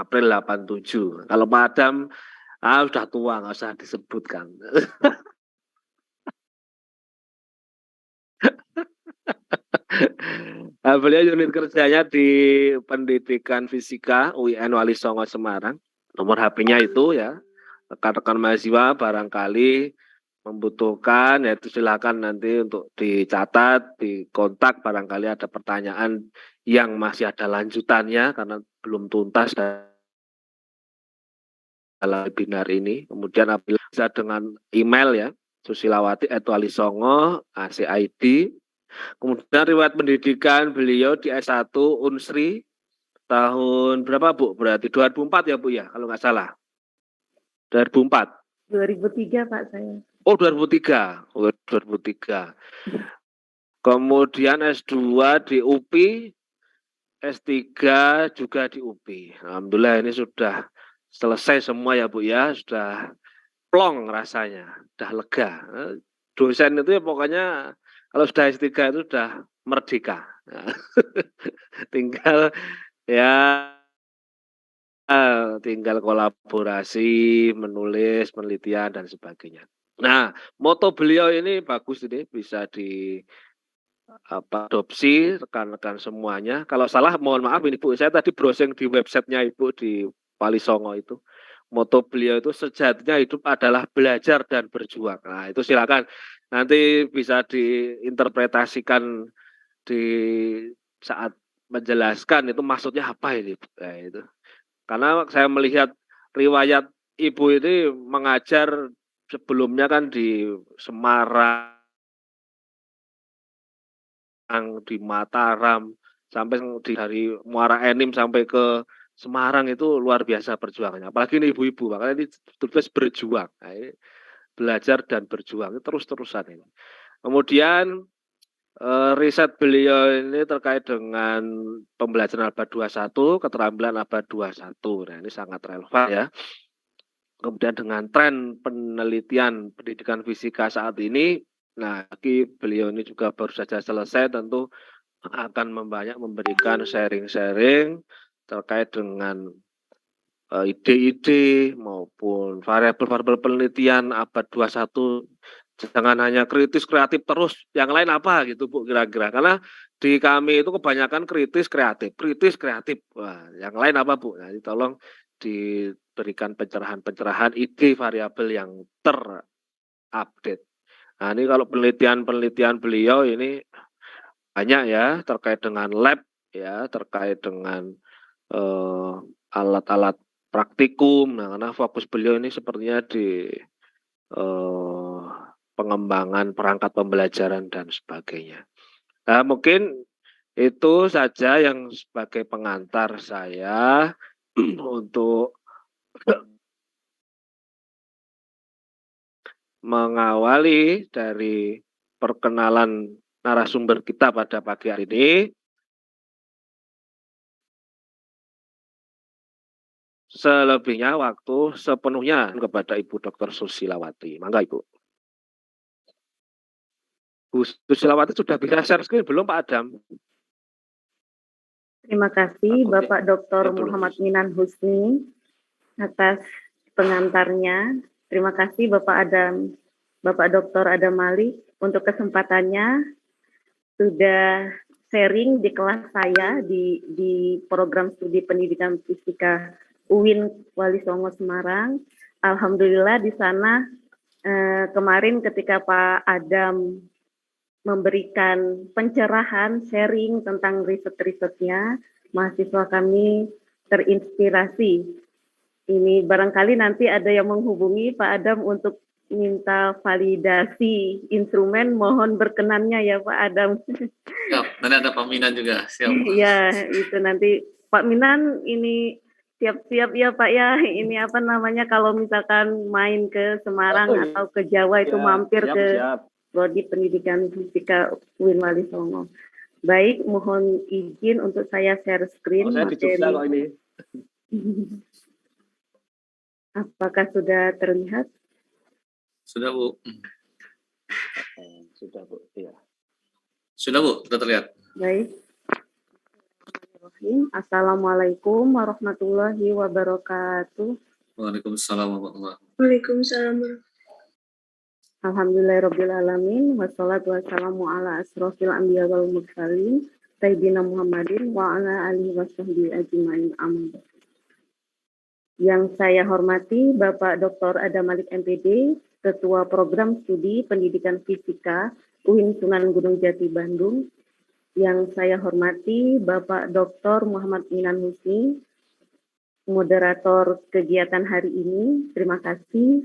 April 87. Kalau Pak Adam sudah tua, nggak usah disebutkan. Beliau unit kerjanya di Pendidikan Fisika UIN Wali Songo Semarang. Nomor HP-nya itu ya, rekan-rekan mahasiswa barangkali membutuhkan, yaitu silakan nanti untuk dicatat, dikontak barangkali ada pertanyaan yang masih ada lanjutannya karena belum tuntas dalam webinar ini. Kemudian apabila bisa dengan email ya, susilawati@walisongo.ac.id. Kemudian riwayat pendidikan beliau di S1 Unsri tahun berapa Bu? Berarti 2004 ya Bu ya, kalau nggak salah. 2004. 2003 Pak saya. Oh 2003. Oh 2003. Kemudian S2 di UPI, S3 juga di UPI. Alhamdulillah ini sudah selesai semua ya Bu ya, sudah plong rasanya, sudah lega. Dosen itu ya pokoknya kalau sudah S3 itu sudah merdeka. Tinggal ya tinggal kolaborasi, menulis, penelitian dan sebagainya. Nah, moto beliau ini bagus ini bisa adopsi rekan-rekan semuanya. Kalau salah mohon maaf ini Bu, saya tadi browsing di websitenya Ibu di Wali Songo itu. Moto beliau itu sejatinya hidup adalah belajar dan berjuang. Nah, itu silakan nanti bisa diinterpretasikan di saat menjelaskan itu maksudnya apa ini. Nah, itu. Karena saya melihat riwayat Ibu ini mengajar sebelumnya kan di Semarang, di Mataram, sampai dari Muara Enim sampai ke Semarang itu luar biasa perjuangannya. Apalagi ini ibu-ibu, makanya ini tulis berjuang. Nah, ini belajar dan berjuang terus-terusan ini. Kemudian riset beliau ini terkait dengan pembelajaran abad 21, keterampilan abad 21. Nah, ini sangat relevan ya. Kemudian dengan tren penelitian pendidikan fisika saat ini, nah beliau ini juga baru saja selesai, tentu akan memberikan sharing-sharing terkait dengan ide-ide maupun variabel-variabel penelitian abad 21. Jangan hanya kritis kreatif terus, yang lain apa gitu Bu kira-kira. Karena di kami itu kebanyakan kritis kreatif. Wah, yang lain apa Bu? Nah, tolong diberikan pencerahan-pencerahan ide variabel yang terupdate. Nah, ini kalau penelitian-penelitian beliau ini banyak ya terkait dengan lab ya, terkait dengan alat-alat praktikum. Nah, karena fokus beliau ini sepertinya di pengembangan perangkat pembelajaran dan sebagainya. Nah, mungkin itu saja yang sebagai pengantar saya untuk mengawali dari perkenalan narasumber kita pada pagi hari ini. Selebihnya waktu sepenuhnya kepada Ibu Dr. Susilawati. Mangga Ibu. Bu Susilawati sudah bisa share screen belum Pak Adam? Terima kasih Bapak Dr. Muhammad Minan Husni atas pengantarnya. Terima kasih Bapak Dr. Adam Malik untuk kesempatannya sudah sharing di kelas saya di program studi pendidikan fisika UIN Wali Songo Semarang. Alhamdulillah di sana kemarin ketika Pak Adam memberikan pencerahan, sharing tentang riset-risetnya, mahasiswa kami terinspirasi. Ini barangkali nanti ada yang menghubungi Pak Adam untuk minta validasi instrumen, mohon berkenannya ya Pak Adam. Siap, nanti ada Pak Minan juga, siap. Ya, itu nanti Pak Minan ini siap-siap ya Pak ya, ini apa namanya kalau misalkan main ke Semarang atau ke Jawa itu mampir ke Prodi Pendidikan Fisika UIN Wali Songo. Baik, mohon izin untuk saya share screen saya materi. Kok ini. Apakah sudah terlihat? Sudah Bu. Sudah Bu, iya. Sudah Bu, sudah terlihat. Baik. Bismillahirrahmanirrahim. Assalamualaikum warahmatullahi wabarakatuh. Waalaikumsalam warahmatullahi wabarakatuh. Waalaikumsalam. Alhamdulillahirrabbilalamin. Wassalatu wassalamu ala asrofil anbiya wal mursalin. Sayyidina Muhammadin wa ala alihi wa sahbihi ajma'in. Amin. Yang saya hormati Bapak Dr. Adam Malik MPD, Ketua Program Studi Pendidikan Fisika UIN Sunan Gunung Jati Bandung. Yang saya hormati Bapak Dr. Muhammad Minan Husni, moderator kegiatan hari ini. Terima kasih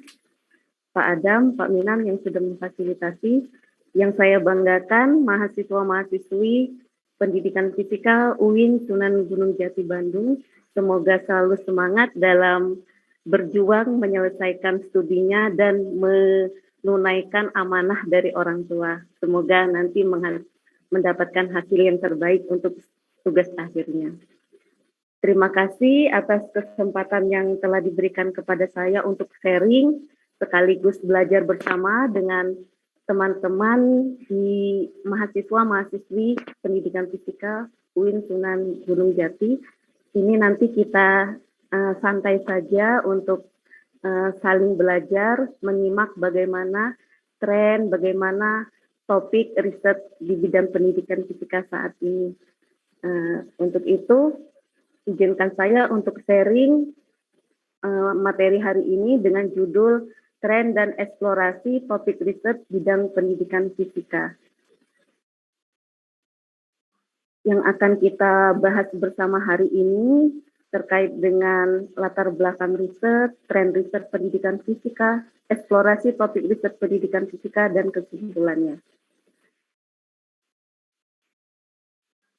Pak Adam, Pak Minan yang sudah memfasilitasi. Yang saya banggakan mahasiswa-mahasiswi Pendidikan Fisika UIN Sunan Gunung Jati Bandung. Semoga selalu semangat dalam berjuang menyelesaikan studinya dan menunaikan amanah dari orang tua. Semoga nanti mendapatkan hasil yang terbaik untuk tugas akhirnya. Terima kasih atas kesempatan yang telah diberikan kepada saya untuk sharing sekaligus belajar bersama dengan teman-teman di mahasiswa-mahasiswi Pendidikan Fisika UIN Sunan Gunung Jati. Ini nanti kita santai saja untuk saling belajar, menyimak bagaimana tren, bagaimana topik riset di bidang pendidikan fisika saat ini. Untuk itu, izinkan saya untuk sharing materi hari ini dengan judul Tren dan Eksplorasi Topik Riset Bidang Pendidikan Fisika. Yang akan kita bahas bersama hari ini terkait dengan latar belakang riset, tren riset pendidikan fisika, eksplorasi topik riset pendidikan fisika, dan kesimpulannya.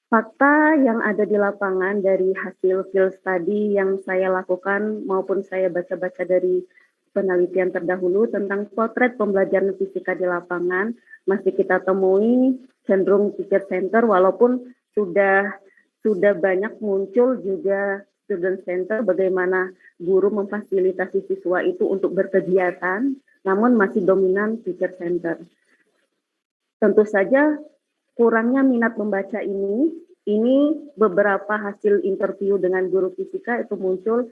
Fakta yang ada di lapangan dari hasil field study yang saya lakukan maupun saya baca-baca dari penelitian terdahulu tentang potret pembelajaran fisika di lapangan masih kita temui cenderung teacher center, walaupun sudah banyak muncul juga student center, bagaimana guru memfasilitasi siswa itu untuk berkegiatan, namun masih dominan teacher center. Tentu saja kurangnya minat membaca ini beberapa hasil interview dengan guru fisika itu muncul,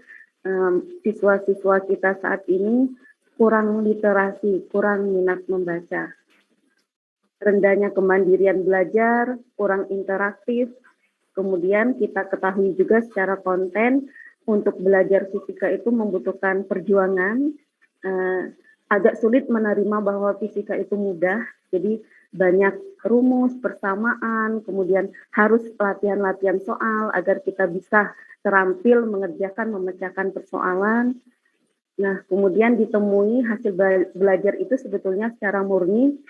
siswa-siswa kita saat ini kurang literasi, kurang minat membaca. Rendahnya kemandirian belajar, kurang interaktif. Kemudian kita ketahui juga secara konten untuk belajar fisika itu membutuhkan perjuangan, agak sulit menerima bahwa fisika itu mudah, jadi banyak rumus, persamaan, kemudian harus latihan-latihan soal agar kita bisa terampil mengerjakan, memecahkan persoalan. Nah, kemudian ditemui hasil belajar itu sebetulnya secara murni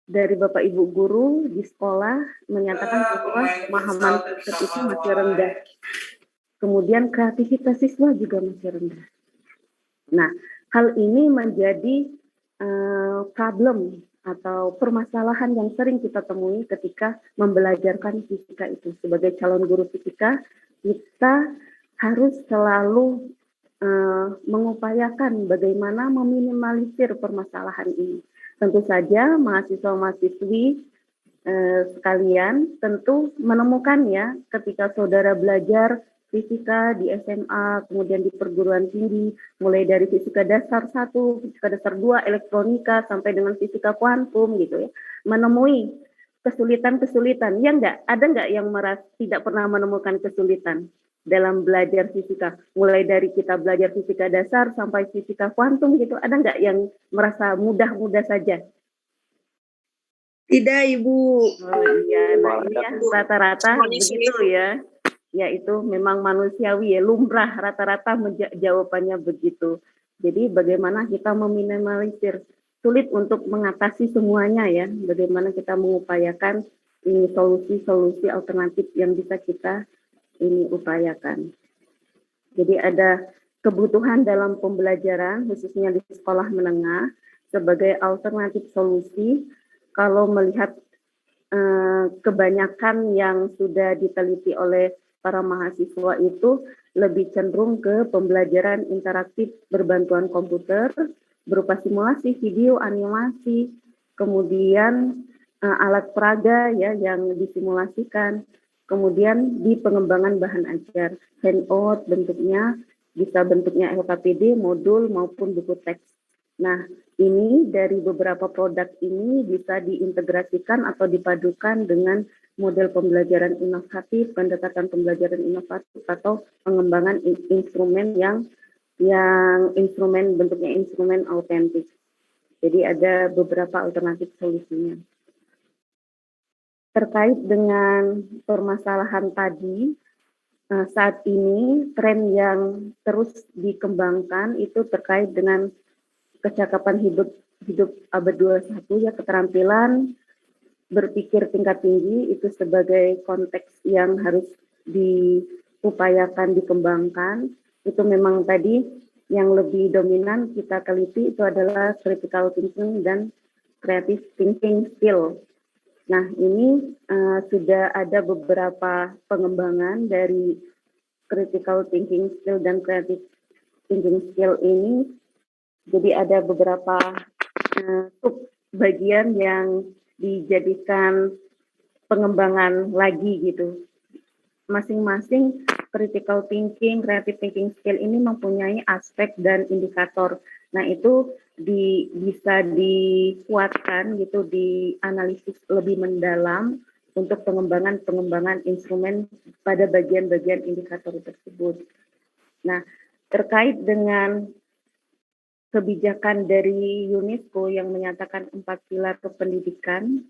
dari Bapak Ibu guru di sekolah menyatakan bahwa pemahaman konsep itu masih rendah. Kemudian kreativitas siswa juga masih rendah. Nah, hal ini menjadi problem atau permasalahan yang sering kita temui ketika membelajarkan fisika itu. Sebagai calon guru fisika, kita harus selalu mengupayakan bagaimana meminimalisir permasalahan ini. Tentu saja mahasiswa-mahasiswi sekalian tentu menemukan ya ketika saudara belajar fisika di SMA, kemudian di perguruan tinggi, mulai dari fisika dasar 1, fisika dasar 2, elektronika, sampai dengan fisika kuantum gitu ya, menemui kesulitan-kesulitan. Ya enggak? Ada enggak yang merasa tidak pernah menemukan kesulitan dalam belajar fisika? Mulai dari kita belajar fisika dasar sampai fisika kuantum gitu, ada enggak yang merasa mudah-mudah saja? Tidak, Ibu. Oh iya, nah ini ya rata-rata begitu ya. Ya itu memang manusiawi ya, lumrah rata-rata jawabannya begitu. Jadi bagaimana kita meminimalisir, sulit untuk mengatasi semuanya ya, bagaimana kita mengupayakan ini solusi-solusi alternatif yang bisa kita ini upayakan. Jadi ada kebutuhan dalam pembelajaran khususnya di sekolah menengah sebagai alternatif solusi kalau melihat kebanyakan yang sudah diteliti oleh para mahasiswa itu lebih cenderung ke pembelajaran interaktif berbantuan komputer berupa simulasi video, animasi, kemudian alat peraga ya yang disimulasikan, Kemudian di pengembangan bahan ajar, handout bentuknya bisa bentuknya LKPD, modul maupun buku teks. Nah, ini dari beberapa produk ini bisa diintegrasikan atau dipadukan dengan model pembelajaran inovatif, pendekatan pembelajaran inovatif atau pengembangan instrumen yang instrumen bentuknya instrumen autentik. Jadi ada beberapa alternatif solusinya. Terkait dengan permasalahan tadi, saat ini tren yang terus dikembangkan itu terkait dengan kecakapan hidup abad 21 ya, keterampilan berpikir tingkat tinggi itu sebagai konteks yang harus diupayakan dikembangkan. Itu memang tadi yang lebih dominan kita teliti itu adalah critical thinking dan creative thinking skill. Nah, ini sudah ada beberapa pengembangan dari critical thinking skill dan creative thinking skill ini. Jadi ada beberapa sub bagian yang dijadikan pengembangan lagi gitu. Masing-masing critical thinking, creative thinking skill ini mempunyai aspek dan indikator. Nah, itu bisa dikuatkan gitu, dianalisis lebih mendalam untuk pengembangan instrumen pada bagian-bagian indikator tersebut. Nah, terkait dengan kebijakan dari UNESCO yang menyatakan 4 pilar kependidikan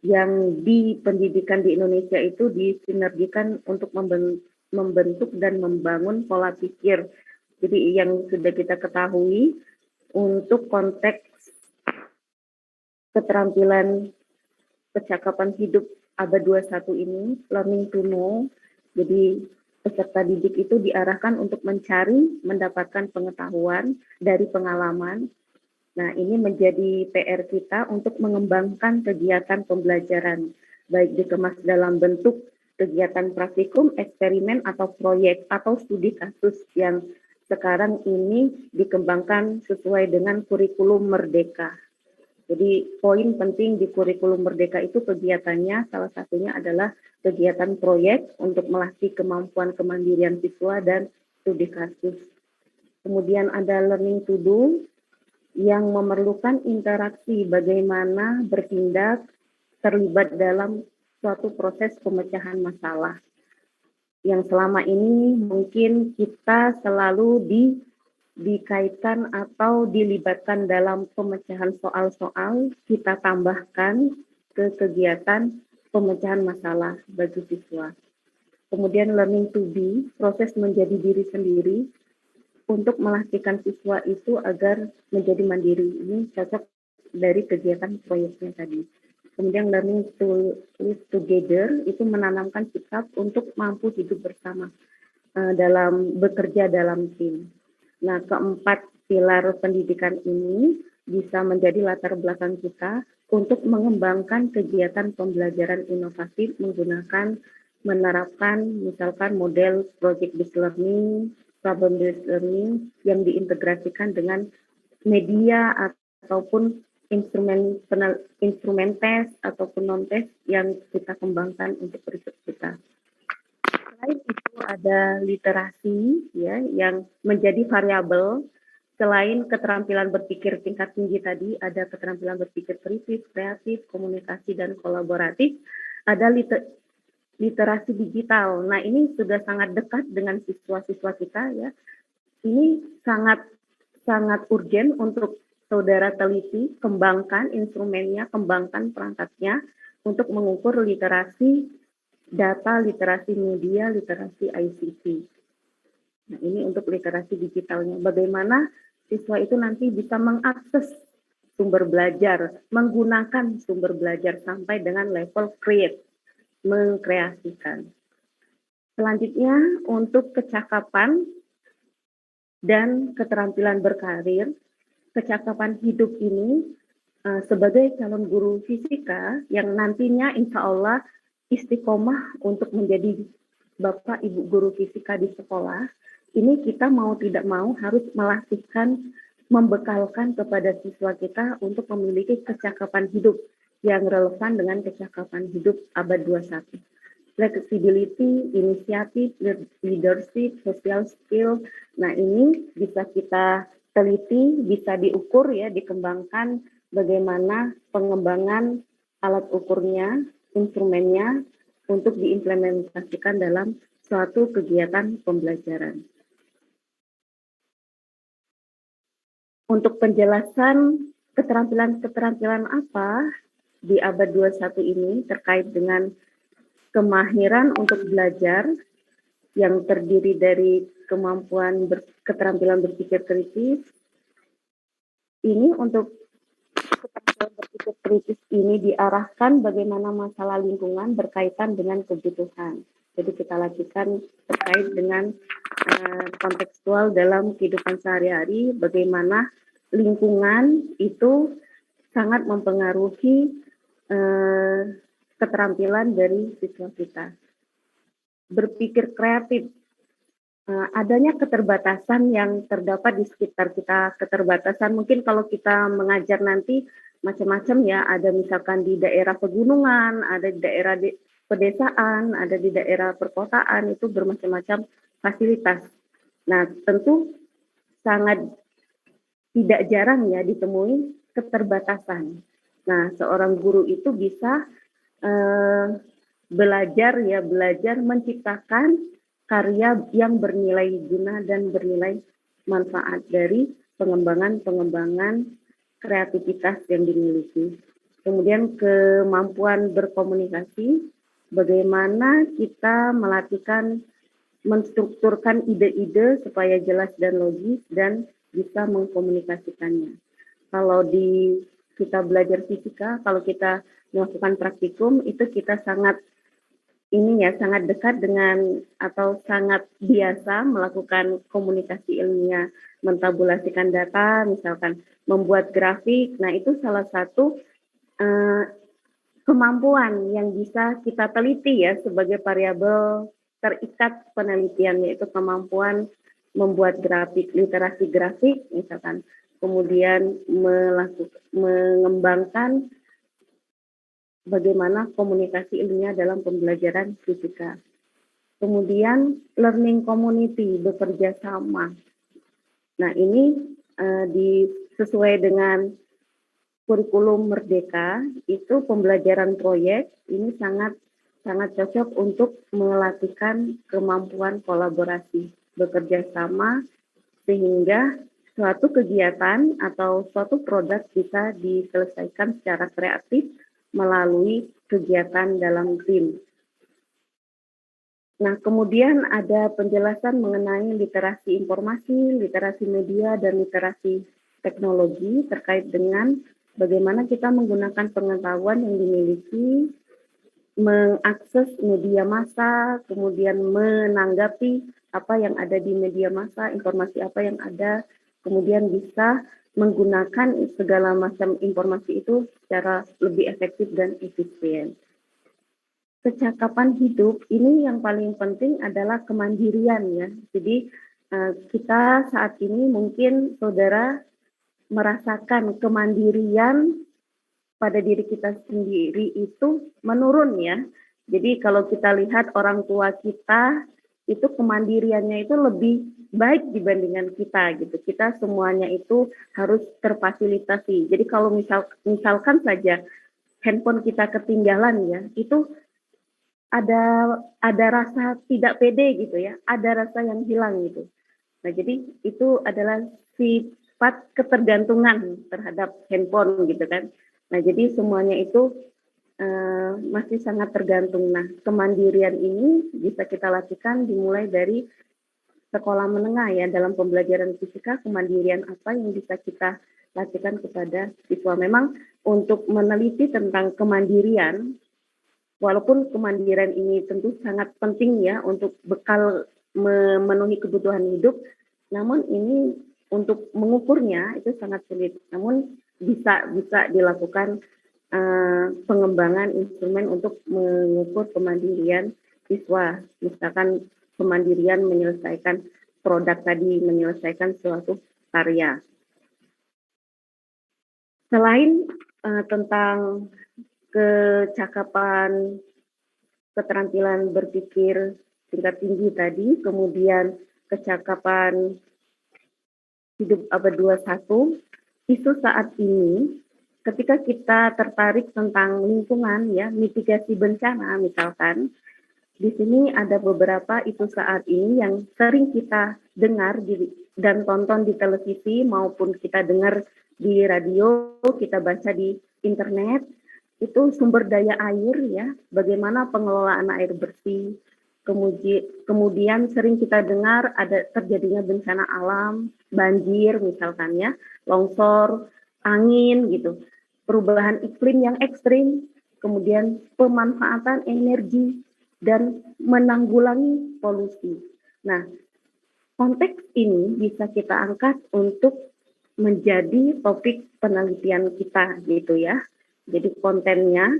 yang di pendidikan di Indonesia itu disinergikan untuk membentuk dan membangun pola pikir. Jadi yang sudah kita ketahui untuk konteks keterampilan kecakapan hidup abad 21 ini, learning to know, jadi peserta didik itu diarahkan untuk mencari, mendapatkan pengetahuan dari pengalaman. Nah, ini menjadi PR kita untuk mengembangkan kegiatan pembelajaran, baik dikemas dalam bentuk kegiatan praktikum, eksperimen, atau proyek, atau studi kasus yang sekarang ini dikembangkan sesuai dengan kurikulum Merdeka. Jadi poin penting di kurikulum Merdeka itu kegiatannya salah satunya adalah kegiatan proyek untuk melatih kemampuan kemandirian siswa dan studi kasus. Kemudian ada learning to do yang memerlukan interaksi bagaimana bertindak terlibat dalam suatu proses pemecahan masalah. Yang selama ini mungkin kita selalu dikaitkan atau dilibatkan dalam pemecahan soal-soal, kita tambahkan ke kegiatan pemecahan masalah bagi siswa. Kemudian learning to be, proses menjadi diri sendiri untuk melatihkan siswa itu agar menjadi mandiri. Ini cocok dari kegiatan proyeknya tadi. Kemudian learning to live together itu menanamkan sikap untuk mampu hidup bersama dalam bekerja dalam tim. Nah, keempat pilar pendidikan ini bisa menjadi latar belakang kita untuk mengembangkan kegiatan pembelajaran inovatif menerapkan misalkan model project-based learning, problem-based learning yang diintegrasikan dengan media ataupun instrumen tes ataupun non-tes yang kita kembangkan untuk riset kita. Selain itu ada literasi ya yang menjadi variabel. Selain keterampilan berpikir tingkat tinggi tadi, ada keterampilan berpikir kritis, kreatif, komunikasi, dan kolaboratif. Ada literasi digital. Nah, ini sudah sangat dekat dengan siswa-siswa kita ya. Ini sangat urgent untuk saudara teliti, kembangkan instrumennya, kembangkan perangkatnya untuk mengukur literasi data, literasi media, literasi ICT. Nah, ini untuk literasi digitalnya. Bagaimana siswa itu nanti bisa mengakses sumber belajar, menggunakan sumber belajar sampai dengan level create, mengkreasikan. Selanjutnya, untuk kecakapan dan keterampilan berkarir, kecakapan hidup ini sebagai calon guru fisika yang nantinya insya Allah istiqomah untuk menjadi Bapak Ibu guru fisika di sekolah, ini kita mau tidak mau harus melatihkan, membekalkan kepada siswa kita untuk memiliki kecakapan hidup yang relevan dengan kecakapan hidup abad 21. flexibility, inisiatif, leadership, social skill. Nah, ini bisa kita teliti, bisa diukur ya, dikembangkan bagaimana pengembangan alat ukurnya, instrumennya untuk diimplementasikan dalam suatu kegiatan pembelajaran. Untuk penjelasan keterampilan-keterampilan apa di abad 21 ini terkait dengan kemahiran untuk belajar yang terdiri dari kemampuan keterampilan berpikir kritis. Ini untuk keterampilan berpikir kritis ini diarahkan bagaimana masalah lingkungan berkaitan dengan kebutuhan. Jadi kita lakukan terkait dengan kontekstual dalam kehidupan sehari-hari, bagaimana lingkungan itu sangat mempengaruhi keterampilan dari siswa kita. Berpikir kreatif, adanya keterbatasan yang terdapat di sekitar kita, keterbatasan mungkin kalau kita mengajar nanti macam-macam ya, ada misalkan di daerah pegunungan, ada di daerah pedesaan, ada di daerah perkotaan, itu bermacam-macam fasilitas. Nah, tentu sangat tidak jarang ya ditemui keterbatasan. Nah, seorang guru itu bisa belajar menciptakan karya yang bernilai guna dan bernilai manfaat dari pengembangan kreativitas yang dimiliki. Kemudian kemampuan berkomunikasi, bagaimana kita melatihkan menstrukturkan ide-ide supaya jelas dan logis dan bisa mengkomunikasikannya. Kalau kita belajar fisika, kalau kita melakukan praktikum itu kita sangat dekat dengan atau sangat biasa melakukan komunikasi ilmiah, mentabulasikan data, misalkan membuat grafik. Nah, itu salah satu kemampuan yang bisa kita teliti ya sebagai variabel terikat penelitian, yaitu kemampuan membuat grafik, literasi grafik misalkan, kemudian mengembangkan bagaimana komunikasi ilmiah dalam pembelajaran fisika. Kemudian learning community, bekerja sama. Nah, ini sesuai dengan kurikulum Merdeka, itu pembelajaran proyek ini sangat cocok untuk melatihkan kemampuan kolaborasi, bekerja sama, sehingga suatu kegiatan atau suatu produk bisa diselesaikan secara kreatif melalui kegiatan dalam tim. Nah, kemudian ada penjelasan mengenai literasi informasi, literasi media, dan literasi teknologi terkait dengan bagaimana kita menggunakan pengetahuan yang dimiliki, mengakses media massa, kemudian menanggapi apa yang ada di media massa, informasi apa yang ada, kemudian bisa menggunakan segala macam informasi itu secara lebih efektif dan efisien. Kecakapan hidup ini yang paling penting adalah kemandirian ya. Jadi kita saat ini mungkin saudara merasakan kemandirian pada diri kita sendiri itu menurun ya. Jadi kalau kita lihat orang tua kita itu kemandiriannya itu lebih baik dibandingkan kita gitu. Kita semuanya itu harus terfasilitasi. Jadi kalau misalkan saja handphone kita ketinggalan ya, itu ada rasa tidak pede gitu ya, ada rasa yang hilang gitu. Nah, jadi itu adalah sifat ketergantungan terhadap handphone gitu kan. Nah, jadi semuanya itu masih sangat tergantung. Nah, kemandirian ini bisa kita latihkan dimulai dari sekolah menengah ya, dalam pembelajaran fisika, kemandirian apa yang bisa kita latihkan kepada siswa. Memang untuk meneliti tentang kemandirian, walaupun kemandirian ini tentu sangat penting ya untuk bekal memenuhi kebutuhan hidup, namun ini untuk mengukurnya itu sangat sulit. Namun bisa dilakukan pengembangan instrumen untuk mengukur kemandirian siswa, misalkan kemandirian menyelesaikan produk tadi, menyelesaikan suatu karya. Selain tentang kecakapan keterampilan berpikir tingkat tinggi tadi, kemudian kecakapan hidup abad 21, isu saat ini ketika kita tertarik tentang lingkungan ya, mitigasi bencana misalkan, di sini ada beberapa isu saat ini yang sering kita dengar dan tonton di televisi maupun kita dengar di radio, kita baca di internet, itu sumber daya air ya, bagaimana pengelolaan air bersih, kemudian sering kita dengar ada terjadinya bencana alam, banjir misalkan ya, longsor, angin gitu, perubahan iklim yang ekstrim, kemudian pemanfaatan energi, dan menanggulangi polusi. Nah, konteks ini bisa kita angkat untuk menjadi topik penelitian kita gitu ya. Jadi konteksnya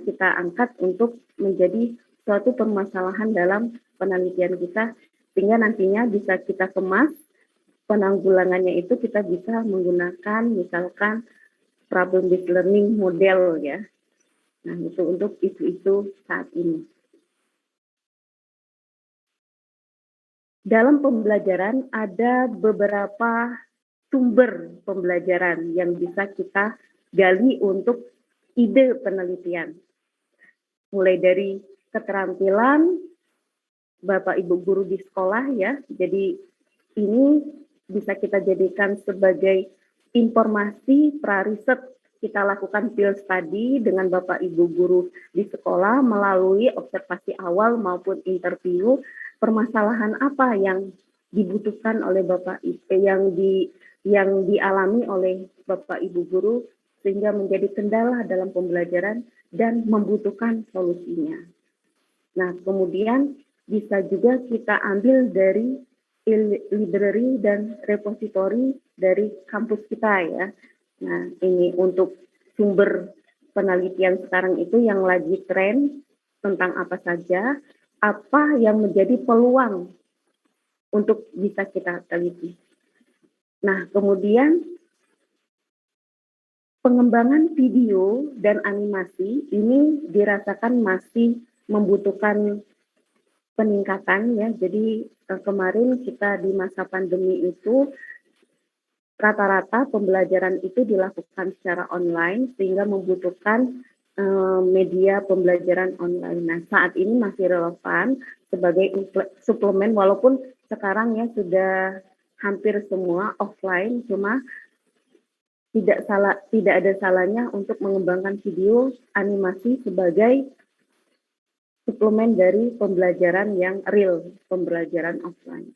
kita angkat untuk menjadi suatu permasalahan dalam penelitian kita, sehingga nantinya bisa kita kemas penanggulangannya itu kita bisa menggunakan misalkan problem based learning model ya. Nah, itu untuk isu-isu saat ini. Dalam pembelajaran ada beberapa sumber pembelajaran yang bisa kita gali untuk ide penelitian. Mulai dari keterampilan Bapak Ibu guru di sekolah ya. Jadi ini bisa kita jadikan sebagai informasi pra-riset. Kita lakukan field study dengan Bapak Ibu guru di sekolah melalui observasi awal maupun interview, permasalahan apa yang dibutuhkan oleh Bapak yang dialami oleh Bapak Ibu guru sehingga menjadi kendala dalam pembelajaran dan membutuhkan solusinya. Nah, kemudian bisa juga kita ambil dari library dan repository dari kampus kita ya. Nah, ini untuk sumber penelitian sekarang itu yang lagi tren tentang apa saja, apa yang menjadi peluang untuk bisa kita teliti. Nah, kemudian pengembangan video dan animasi ini dirasakan masih membutuhkan peningkatan ya. Jadi kemarin kita di masa pandemi itu rata-rata pembelajaran itu dilakukan secara online sehingga membutuhkan media pembelajaran online. Nah, saat ini masih relevan sebagai suplemen walaupun sekarang ya sudah hampir semua offline, cuma tidak ada salahnya untuk mengembangkan video animasi sebagai suplemen dari pembelajaran yang real, pembelajaran offline.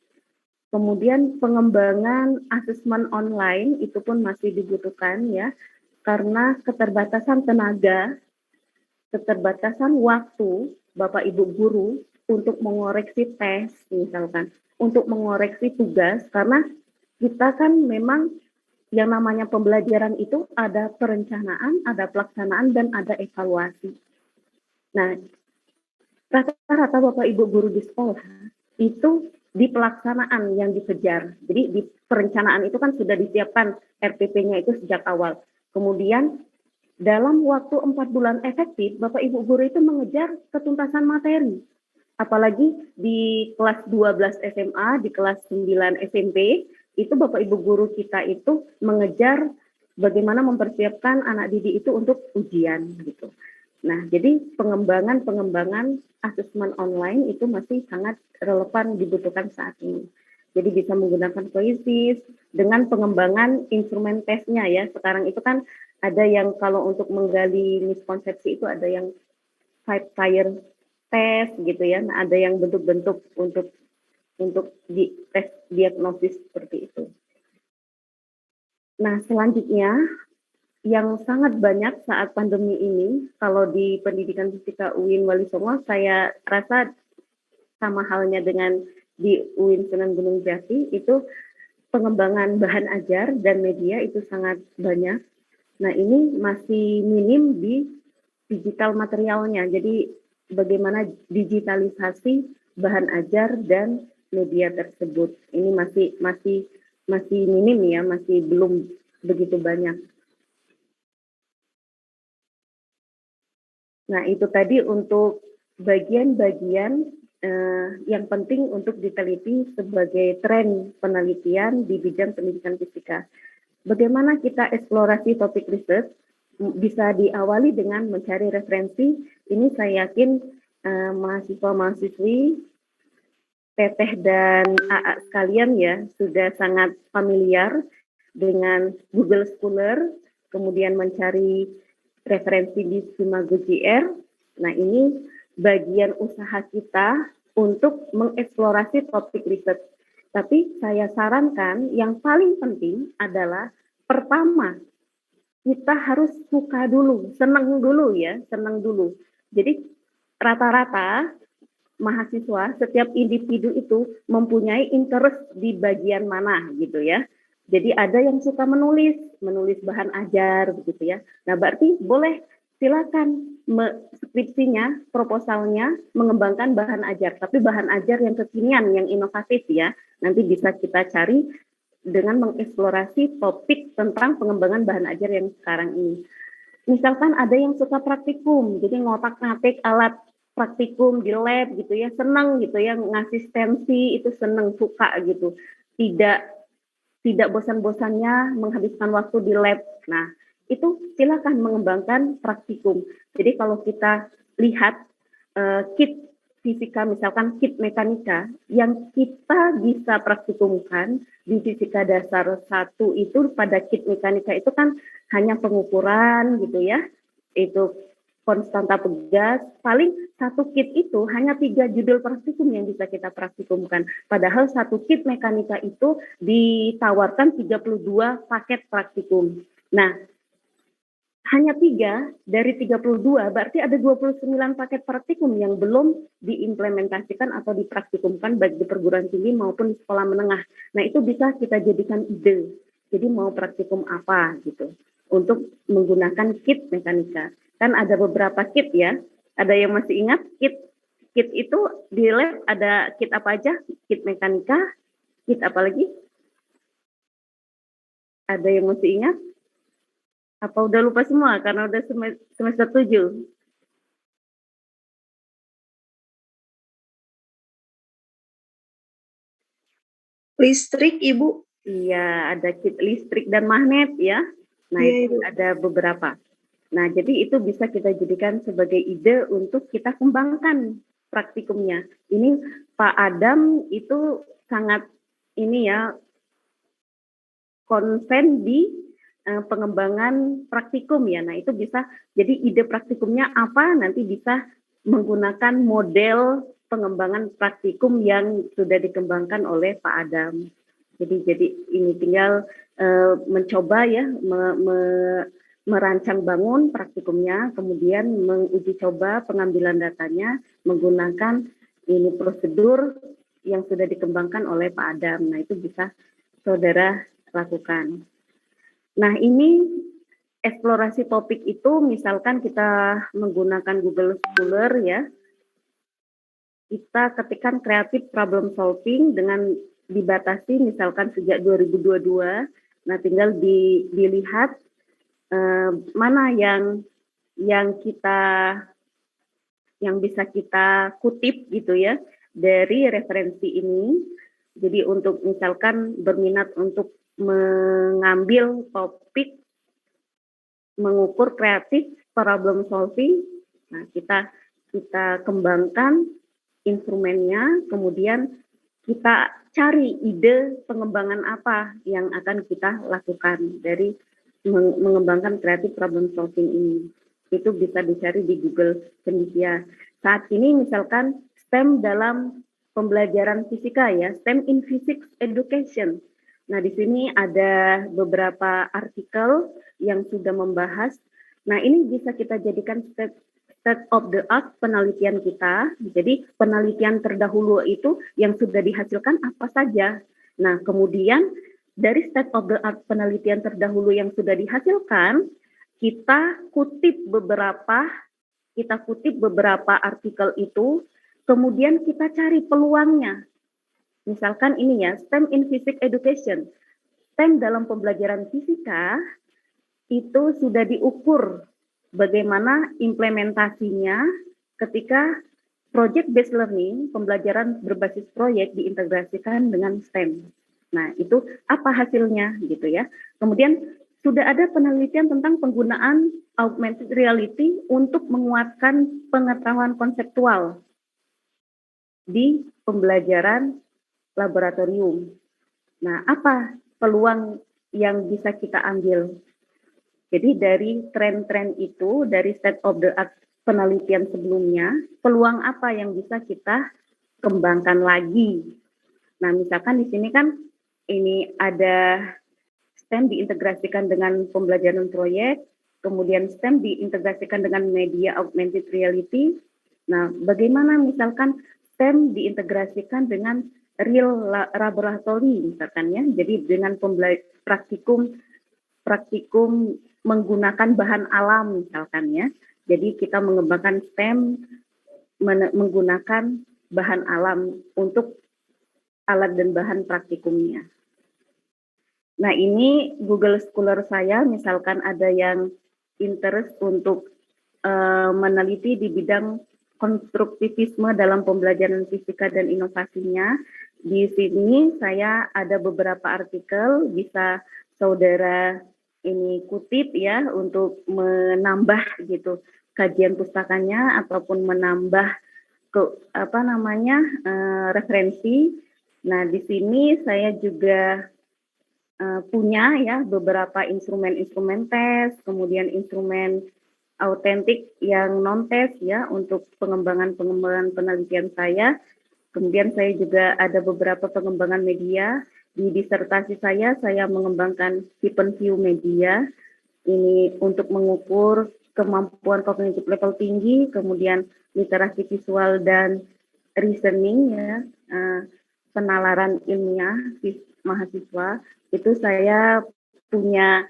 Kemudian pengembangan asesmen online itu pun masih dibutuhkan ya, karena keterbatasan tenaga, keterbatasan waktu Bapak Ibu guru untuk mengoreksi tes misalkan, untuk mengoreksi tugas, karena kita kan memang yang namanya pembelajaran itu ada perencanaan, ada pelaksanaan, dan ada evaluasi. Nah, rata-rata Bapak Ibu guru di sekolah itu di pelaksanaan yang dikejar. Jadi di perencanaan itu kan sudah disiapkan RPP-nya itu sejak awal. Kemudian dalam waktu 4 bulan efektif, Bapak Ibu guru itu mengejar ketuntasan materi. Apalagi di kelas 12 SMA, di kelas 9 SMP, itu Bapak Ibu guru kita itu mengejar bagaimana mempersiapkan anak didik itu untuk ujian gitu. Nah, jadi pengembangan asesmen online itu masih sangat relevan dibutuhkan saat ini. Jadi bisa menggunakan Quizzes dengan pengembangan instrumen tesnya ya. Sekarang itu kan ada yang kalau untuk menggali miskonsepsi itu ada yang fire test gitu ya. Nah, ada yang bentuk-bentuk untuk di tes diagnosis seperti itu. Nah, selanjutnya yang sangat banyak saat pandemi ini, kalau di Pendidikan Fisika UIN Wali Songo, saya rasa sama halnya dengan di UIN Sunan Gunung Jati, itu pengembangan bahan ajar dan media itu sangat banyak. Nah, ini masih minim di digital materialnya. Jadi bagaimana digitalisasi bahan ajar dan media tersebut. Ini masih minim ya, masih belum begitu banyak. Nah, itu tadi untuk bagian-bagian yang penting untuk diteliti sebagai tren penelitian di bidang pendidikan fisika. Bagaimana kita eksplorasi topik riset? Bisa diawali dengan mencari referensi. Ini saya yakin mahasiswa-mahasiswi Teteh dan AA sekalian ya sudah sangat familiar dengan Google Scholar, kemudian mencari referensi di Simago JR. Nah, ini bagian usaha kita untuk mengeksplorasi topik riset. Tapi saya sarankan yang paling penting adalah pertama, kita harus suka dulu, senang dulu ya, senang dulu. Jadi rata-rata mahasiswa, setiap individu itu mempunyai interest di bagian mana gitu ya. Jadi ada yang suka menulis bahan ajar begitu ya. Nah, berarti boleh silakan skripsinya, proposalnya mengembangkan bahan ajar, tapi bahan ajar yang kekinian, yang inovatif ya. Nanti bisa kita cari dengan mengeksplorasi topik tentang pengembangan bahan ajar yang sekarang ini. Misalkan ada yang suka praktikum, jadi ngotak-ngatik alat praktikum di lab gitu ya, senang gitu ya, ngasistensi itu senang, suka gitu. Tidak bosan-bosannya menghabiskan waktu di lab. Nah, itu silakan mengembangkan praktikum. Jadi kalau kita lihat kit fisika, misalkan kit mekanika, yang kita bisa praktikumkan di fisika dasar 1 itu pada kit mekanika itu kan hanya pengukuran gitu ya, itu konstanta pegas, paling satu kit itu hanya 3 judul praktikum yang bisa kita praktikumkan. Padahal satu kit mekanika itu ditawarkan 32 paket praktikum. Nah, hanya 3 dari 32, berarti ada 29 paket praktikum yang belum diimplementasikan atau dipraktikumkan baik di perguruan tinggi maupun sekolah menengah. Nah, itu bisa kita jadikan ide. Jadi mau praktikum apa gitu untuk menggunakan kit mekanika. Kan ada beberapa kit ya. Ada yang masih ingat kit itu di lab ada kit apa aja? Kit mekanika, kit apa lagi? Ada yang masih ingat? Apa udah lupa semua karena udah semester 7? Listrik, Ibu. Iya, ada kit listrik dan magnet ya. Nah, Iya, itu Ibu. ada beberapa. Nah, jadi itu bisa kita jadikan sebagai ide untuk kita kembangkan praktikumnya. Ini Pak Adam itu sangat ini ya, konsen di pengembangan praktikum ya. Nah, itu bisa jadi ide praktikumnya apa, nanti bisa menggunakan model pengembangan praktikum yang sudah dikembangkan oleh Pak Adam. Jadi ini tinggal mencoba ya, merancang bangun praktikumnya, kemudian menguji coba pengambilan datanya menggunakan ini prosedur yang sudah dikembangkan oleh Pak Adam. Nah, itu bisa saudara lakukan. Nah, ini eksplorasi topik itu misalkan kita menggunakan Google Scholar ya, kita ketikkan creative problem solving dengan dibatasi misalkan sejak 2022. Nah, tinggal dilihat mana yang bisa kita kutip gitu ya dari referensi ini. Jadi untuk misalkan berminat untuk mengambil topik mengukur kreatif problem solving, nah kita kembangkan instrumennya, kemudian kita cari ide pengembangan apa yang akan kita lakukan dari mengembangkan kreatif problem solving ini. Itu bisa dicari di Google Cendekia. Saat ini misalkan STEM dalam pembelajaran fisika ya, STEM in Physics Education. Nah, di sini ada beberapa artikel yang sudah membahas. Nah, ini bisa kita jadikan state of the art penelitian kita. Jadi, penelitian terdahulu itu yang sudah dihasilkan apa saja. Nah, kemudian dari state of the art penelitian terdahulu yang sudah dihasilkan, kita kutip beberapa artikel itu, kemudian kita cari peluangnya. Misalkan ini ya, STEM in Physics Education. STEM dalam pembelajaran fisika itu sudah diukur bagaimana implementasinya ketika project based learning, pembelajaran berbasis proyek diintegrasikan dengan STEM. Nah, itu apa hasilnya gitu ya. Kemudian sudah ada penelitian tentang penggunaan augmented reality untuk menguatkan pengetahuan konseptual di pembelajaran laboratorium. Nah, apa peluang yang bisa kita ambil? Jadi dari tren-tren itu, dari state of the art penelitian sebelumnya, peluang apa yang bisa kita kembangkan lagi? Nah, misalkan di sini kan ini ada STEM diintegrasikan dengan pembelajaran proyek, kemudian STEM diintegrasikan dengan media augmented reality. Nah, bagaimana misalkan STEM diintegrasikan dengan real laboratory misalkan ya, jadi dengan praktikum menggunakan bahan alam misalkan ya. Jadi kita mengembangkan STEM menggunakan bahan alam untuk alat dan bahan praktikumnya. Nah, ini Google Scholar saya, misalkan ada yang interest untuk meneliti di bidang konstruktivisme dalam pembelajaran fisika dan inovasinya. Di sini saya ada beberapa artikel, bisa saudara ini kutip ya untuk menambah gitu kajian pustakanya ataupun menambah referensi. Nah, di sini saya juga punya ya beberapa instrumen tes, kemudian instrumen autentik yang non tes ya untuk pengembangan penelitian saya. Kemudian saya juga ada beberapa pengembangan media. Di disertasi saya mengembangkan Open View media ini untuk mengukur kemampuan kognitif level tinggi, kemudian literasi visual dan reasoning ya, penalaran ilmiah mahasiswa. Itu saya punya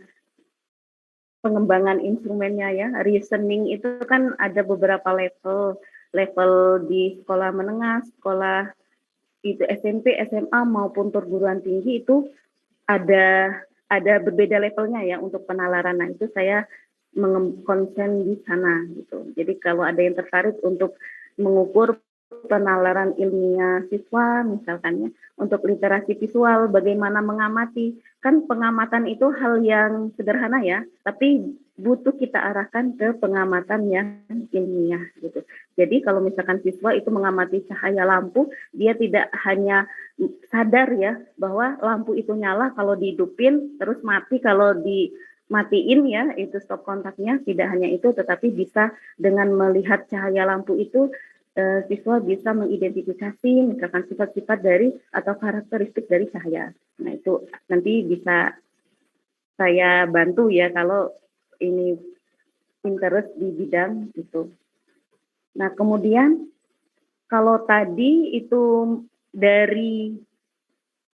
pengembangan instrumennya ya. Reasoning itu kan ada beberapa level di sekolah menengah, sekolah itu SMP, SMA maupun perguruan tinggi itu ada berbeda levelnya ya untuk penalaran. Nah, itu saya konsen di sana gitu. Jadi kalau ada yang tertarik untuk mengukur penalaran ilmiah siswa misalkan ya, untuk literasi visual bagaimana mengamati, kan pengamatan itu hal yang sederhana ya, tapi butuh kita arahkan ke pengamatan yang ilmiah gitu. Jadi kalau misalkan siswa itu mengamati cahaya lampu, dia tidak hanya sadar ya bahwa lampu itu nyala kalau dihidupin terus mati kalau dimatiin ya, itu stop kontaknya. Tidak hanya itu, tetapi bisa dengan melihat cahaya lampu itu siswa bisa mengidentifikasi misalkan sifat-sifat dari atau karakteristik dari cahaya. Nah, itu nanti bisa saya bantu ya kalau ini interest di bidang itu. Nah, kemudian kalau tadi itu dari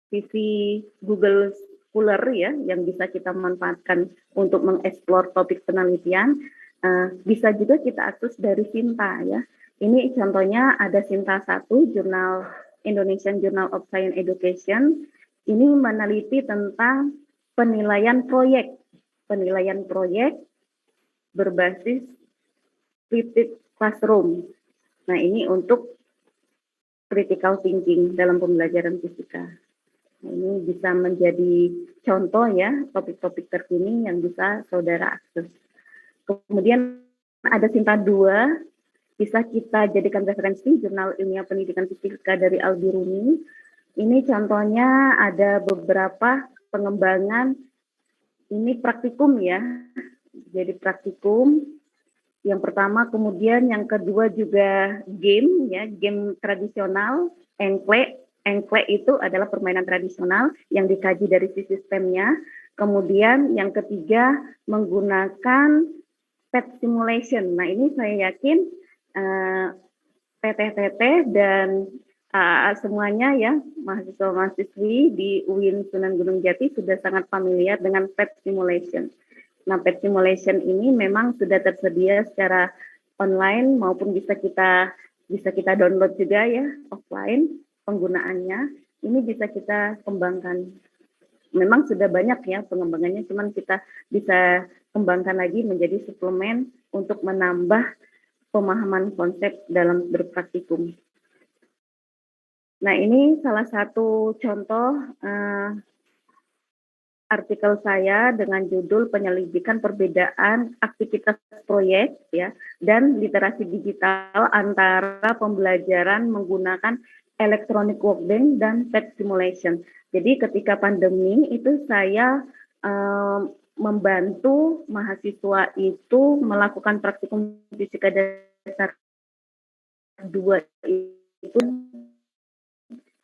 sisi Google Scholar ya yang bisa kita manfaatkan untuk mengeksplor topik penelitian, bisa juga kita akses dari Sinta ya. Ini contohnya ada Sinta 1, Jurnal Indonesian Journal of Science Education. Ini meneliti tentang penilaian proyek berbasis flipped classroom. Nah, ini untuk critical thinking dalam pembelajaran fisika. Nah, ini bisa menjadi contoh ya topik-topik terkini yang bisa saudara akses. Kemudian ada Sinta 2, bisa kita jadikan referensi Jurnal Ilmiah Pendidikan Fisika dari Al-Biruni. Ini contohnya ada beberapa pengembangan, ini praktikum ya, jadi praktikum. Yang pertama, kemudian yang kedua juga game ya, game tradisional, engklek. Engklek itu adalah permainan tradisional yang dikaji dari sisi sistemnya. Kemudian yang ketiga menggunakan pet simulation. Nah, ini saya yakin teteh-teteh dan semuanya ya mahasiswa-mahasiswi di UIN Sunan Gunung Jati sudah sangat familiar dengan pet simulation. Nah, pet simulation ini memang sudah tersedia secara online maupun bisa kita download juga ya offline penggunaannya. Ini bisa kita kembangkan. Memang sudah banyak ya pengembangannya, cuman kita bisa kembangkan lagi menjadi suplemen untuk menambah pemahaman konsep dalam berpraktikum. Nah, ini salah satu contoh artikel saya dengan judul penyelidikan perbedaan aktivitas proyek ya dan literasi digital antara pembelajaran menggunakan electronic workbench dan PET simulation. Jadi ketika pandemi itu saya membantu mahasiswa itu melakukan praktikum fisika dasar 2 itu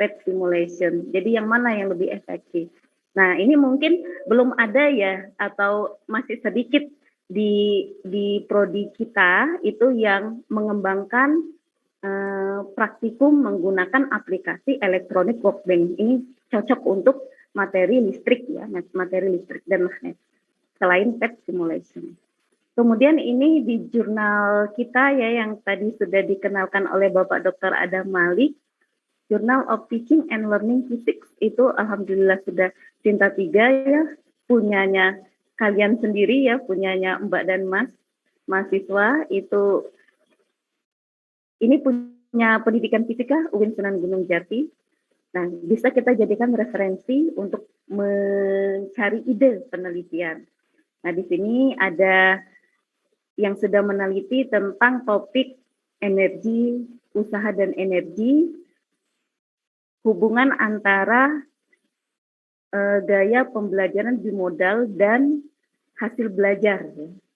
PET simulation. Jadi yang mana yang lebih efektif? Nah, ini mungkin belum ada ya atau masih sedikit di prodi kita itu yang mengembangkan praktikum menggunakan aplikasi electronic workbench. Ini cocok untuk materi listrik ya, materi listrik dan magnet. Selain PET simulation. Kemudian ini di jurnal kita ya yang tadi sudah dikenalkan oleh Bapak Dr. Adam Malik, Journal of Teaching and Learning Physics itu alhamdulillah sudah Cinta 3 ya, punyanya kalian sendiri ya, punyanya Mbak dan Mas mahasiswa itu ini punya pendidikan fisika UIN Sunan Gunung Jati. Nah, bisa kita jadikan referensi untuk mencari ide penelitian. Nah, di sini ada yang sudah meneliti tentang topik energi, usaha dan energi, hubungan antara gaya pembelajaran bimodal dan hasil belajar.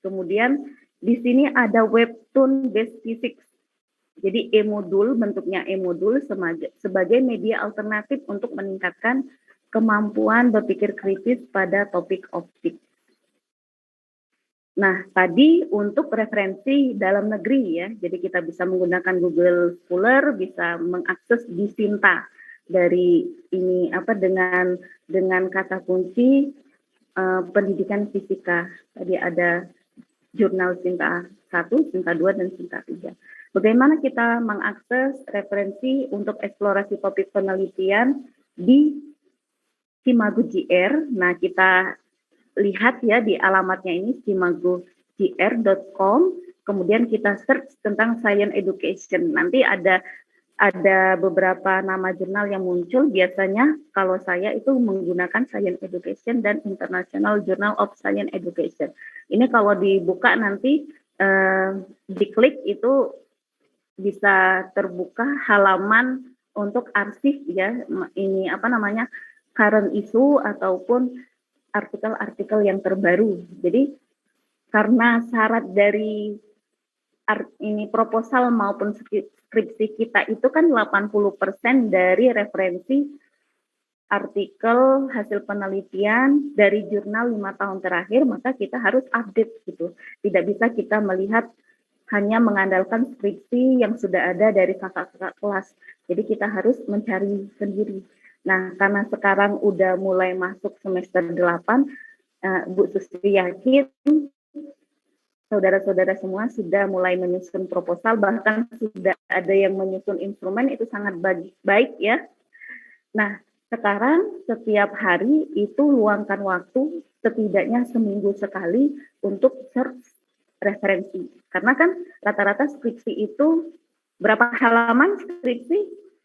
Kemudian di sini ada webtoon based physics. Jadi e-modul, bentuknya e-modul sebagai media alternatif untuk meningkatkan kemampuan berpikir kritis pada topik optik. Nah, tadi untuk referensi dalam negeri ya, jadi kita bisa menggunakan Google Scholar, bisa mengakses di Sinta dari ini dengan kata kunci pendidikan fisika. Tadi ada jurnal Sinta 1, Sinta 2, dan Sinta 3. Bagaimana kita mengakses referensi untuk eksplorasi topik penelitian di Simago.gr. Nah, kita lihat ya di alamatnya ini simago.gr.com. Kemudian kita search tentang science education. Nanti ada beberapa nama jurnal yang muncul. Biasanya kalau saya itu menggunakan Science Education dan International Journal of Science Education. Ini kalau dibuka nanti diklik itu bisa terbuka halaman untuk arsip ya, ini current issue ataupun artikel-artikel yang terbaru. Jadi karena syarat dari ini proposal maupun skripsi kita itu kan 80% dari referensi artikel hasil penelitian dari jurnal 5 tahun terakhir, maka kita harus update gitu. Tidak bisa kita melihat hanya mengandalkan skripsi yang sudah ada dari kakak-kakak kelas. Jadi kita harus mencari sendiri. Nah, karena sekarang udah mulai masuk semester 8, Bu Susi yakin saudara-saudara semua sudah mulai menyusun proposal, bahkan sudah ada yang menyusun instrumen, itu sangat baik ya. Nah, sekarang setiap hari itu luangkan waktu setidaknya seminggu sekali untuk search referensi. Karena kan rata-rata skripsi itu berapa halaman skripsi?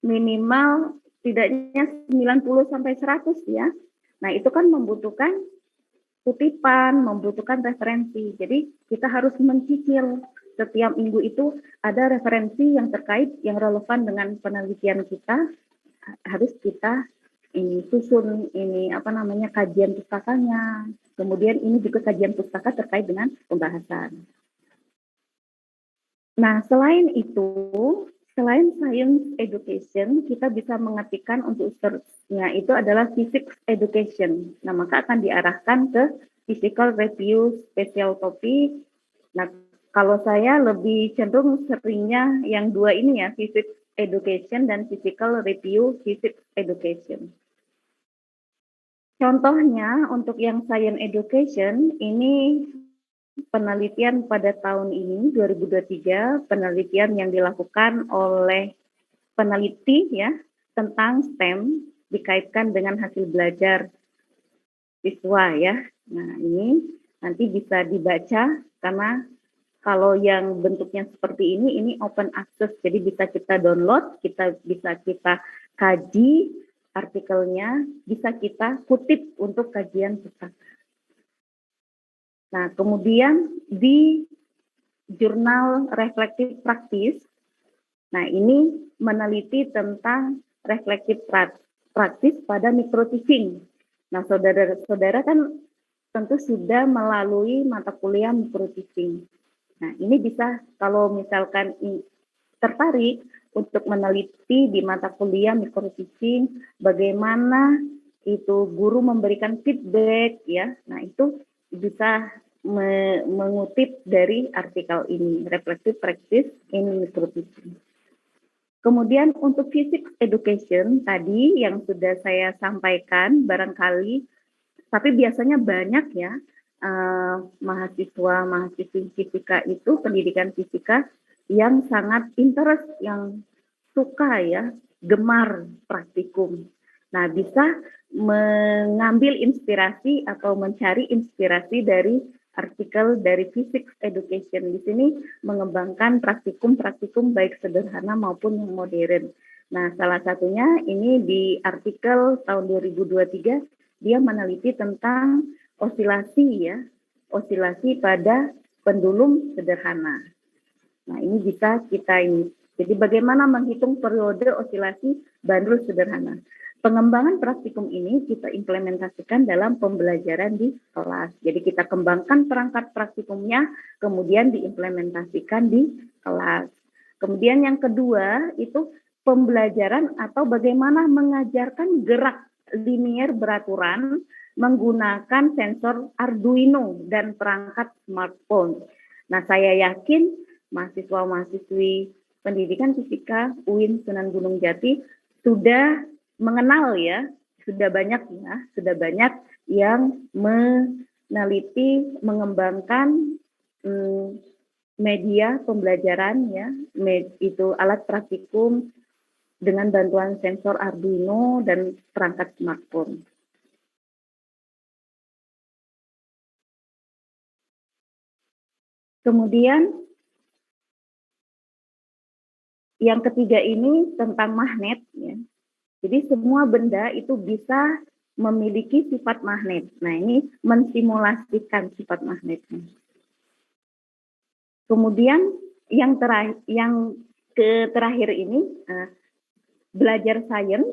Minimal tidaknya 90 sampai 100 ya. Nah, itu kan membutuhkan kutipan, membutuhkan referensi. Jadi kita harus mencicil setiap minggu itu ada referensi yang terkait, yang relevan dengan penelitian kita, harus kita susun kajian pustakanya. Kemudian ini juga kajian pustaka terkait dengan pembahasan. Nah, selain itu, selain science education, kita bisa mengetikkan untuk search-nya itu adalah physics education. Nah, maka akan diarahkan ke physical review special topic. Nah, kalau saya lebih cenderung seringnya yang dua ini ya, physics education dan physical review physics education. Contohnya untuk yang science education ini penelitian pada tahun ini 2023, penelitian yang dilakukan oleh peneliti ya tentang STEM dikaitkan dengan hasil belajar siswa ya. Nah, ini Nanti bisa dibaca karena kalau yang bentuknya seperti ini open access, jadi bisa kita download, bisa kita kaji artikelnya, bisa kita kutip untuk kajian pustaka. Nah, kemudian di jurnal Reflective Practice, nah ini meneliti tentang reflective practice pada microteaching. Nah, saudara-saudara kan tentu sudah melalui mata kuliah microteaching. Nah, ini bisa kalau misalkan tertarik untuk meneliti di mata kuliah microteaching, bagaimana itu guru memberikan feedback ya. Nah, itu bisa mengutip dari artikel ini, Reflective Practice in Microteaching. Kemudian untuk physics education tadi yang sudah saya sampaikan barangkali, tapi biasanya banyak ya mahasiswa-mahasiswi fisika itu, pendidikan fisika yang sangat interest, yang suka ya, gemar praktikum. Nah, bisa mengambil inspirasi atau mencari inspirasi dari artikel dari Physics Education. Di sini mengembangkan praktikum-praktikum baik sederhana maupun yang modern. Nah, salah satunya ini di artikel tahun 2023, dia meneliti tentang osilasi ya, osilasi pada pendulum sederhana. Nah, ini bisa kita ini. Jadi bagaimana menghitung periode osilasi bandul sederhana. Pengembangan praktikum ini kita implementasikan dalam pembelajaran di kelas. Jadi kita kembangkan perangkat praktikumnya, kemudian diimplementasikan di kelas. Kemudian yang kedua itu pembelajaran atau bagaimana mengajarkan gerak linier beraturan menggunakan sensor Arduino dan perangkat smartphone. Nah, saya yakin mahasiswa-mahasiswi pendidikan fisika UIN Sunan Gunung Jati sudah mengenal ya, sudah banyak yang meneliti, mengembangkan media pembelajaran ya, itu alat praktikum dengan bantuan sensor Arduino dan perangkat smartphone. Kemudian yang ketiga ini tentang magnet ya. Jadi semua benda itu bisa memiliki sifat magnet. Nah, ini mensimulasikan sifat magnetnya. Kemudian yang terakhir ini belajar sains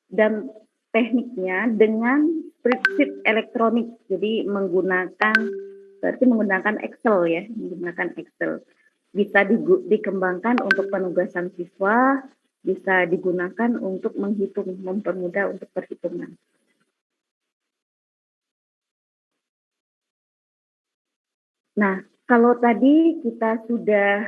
dan tekniknya dengan spreadsheet elektronik. Jadi menggunakan Excel ya, menggunakan Excel. Bisa dikembangkan untuk penugasan siswa, bisa digunakan untuk menghitung, mempermudah untuk perhitungan. Nah, kalau tadi kita sudah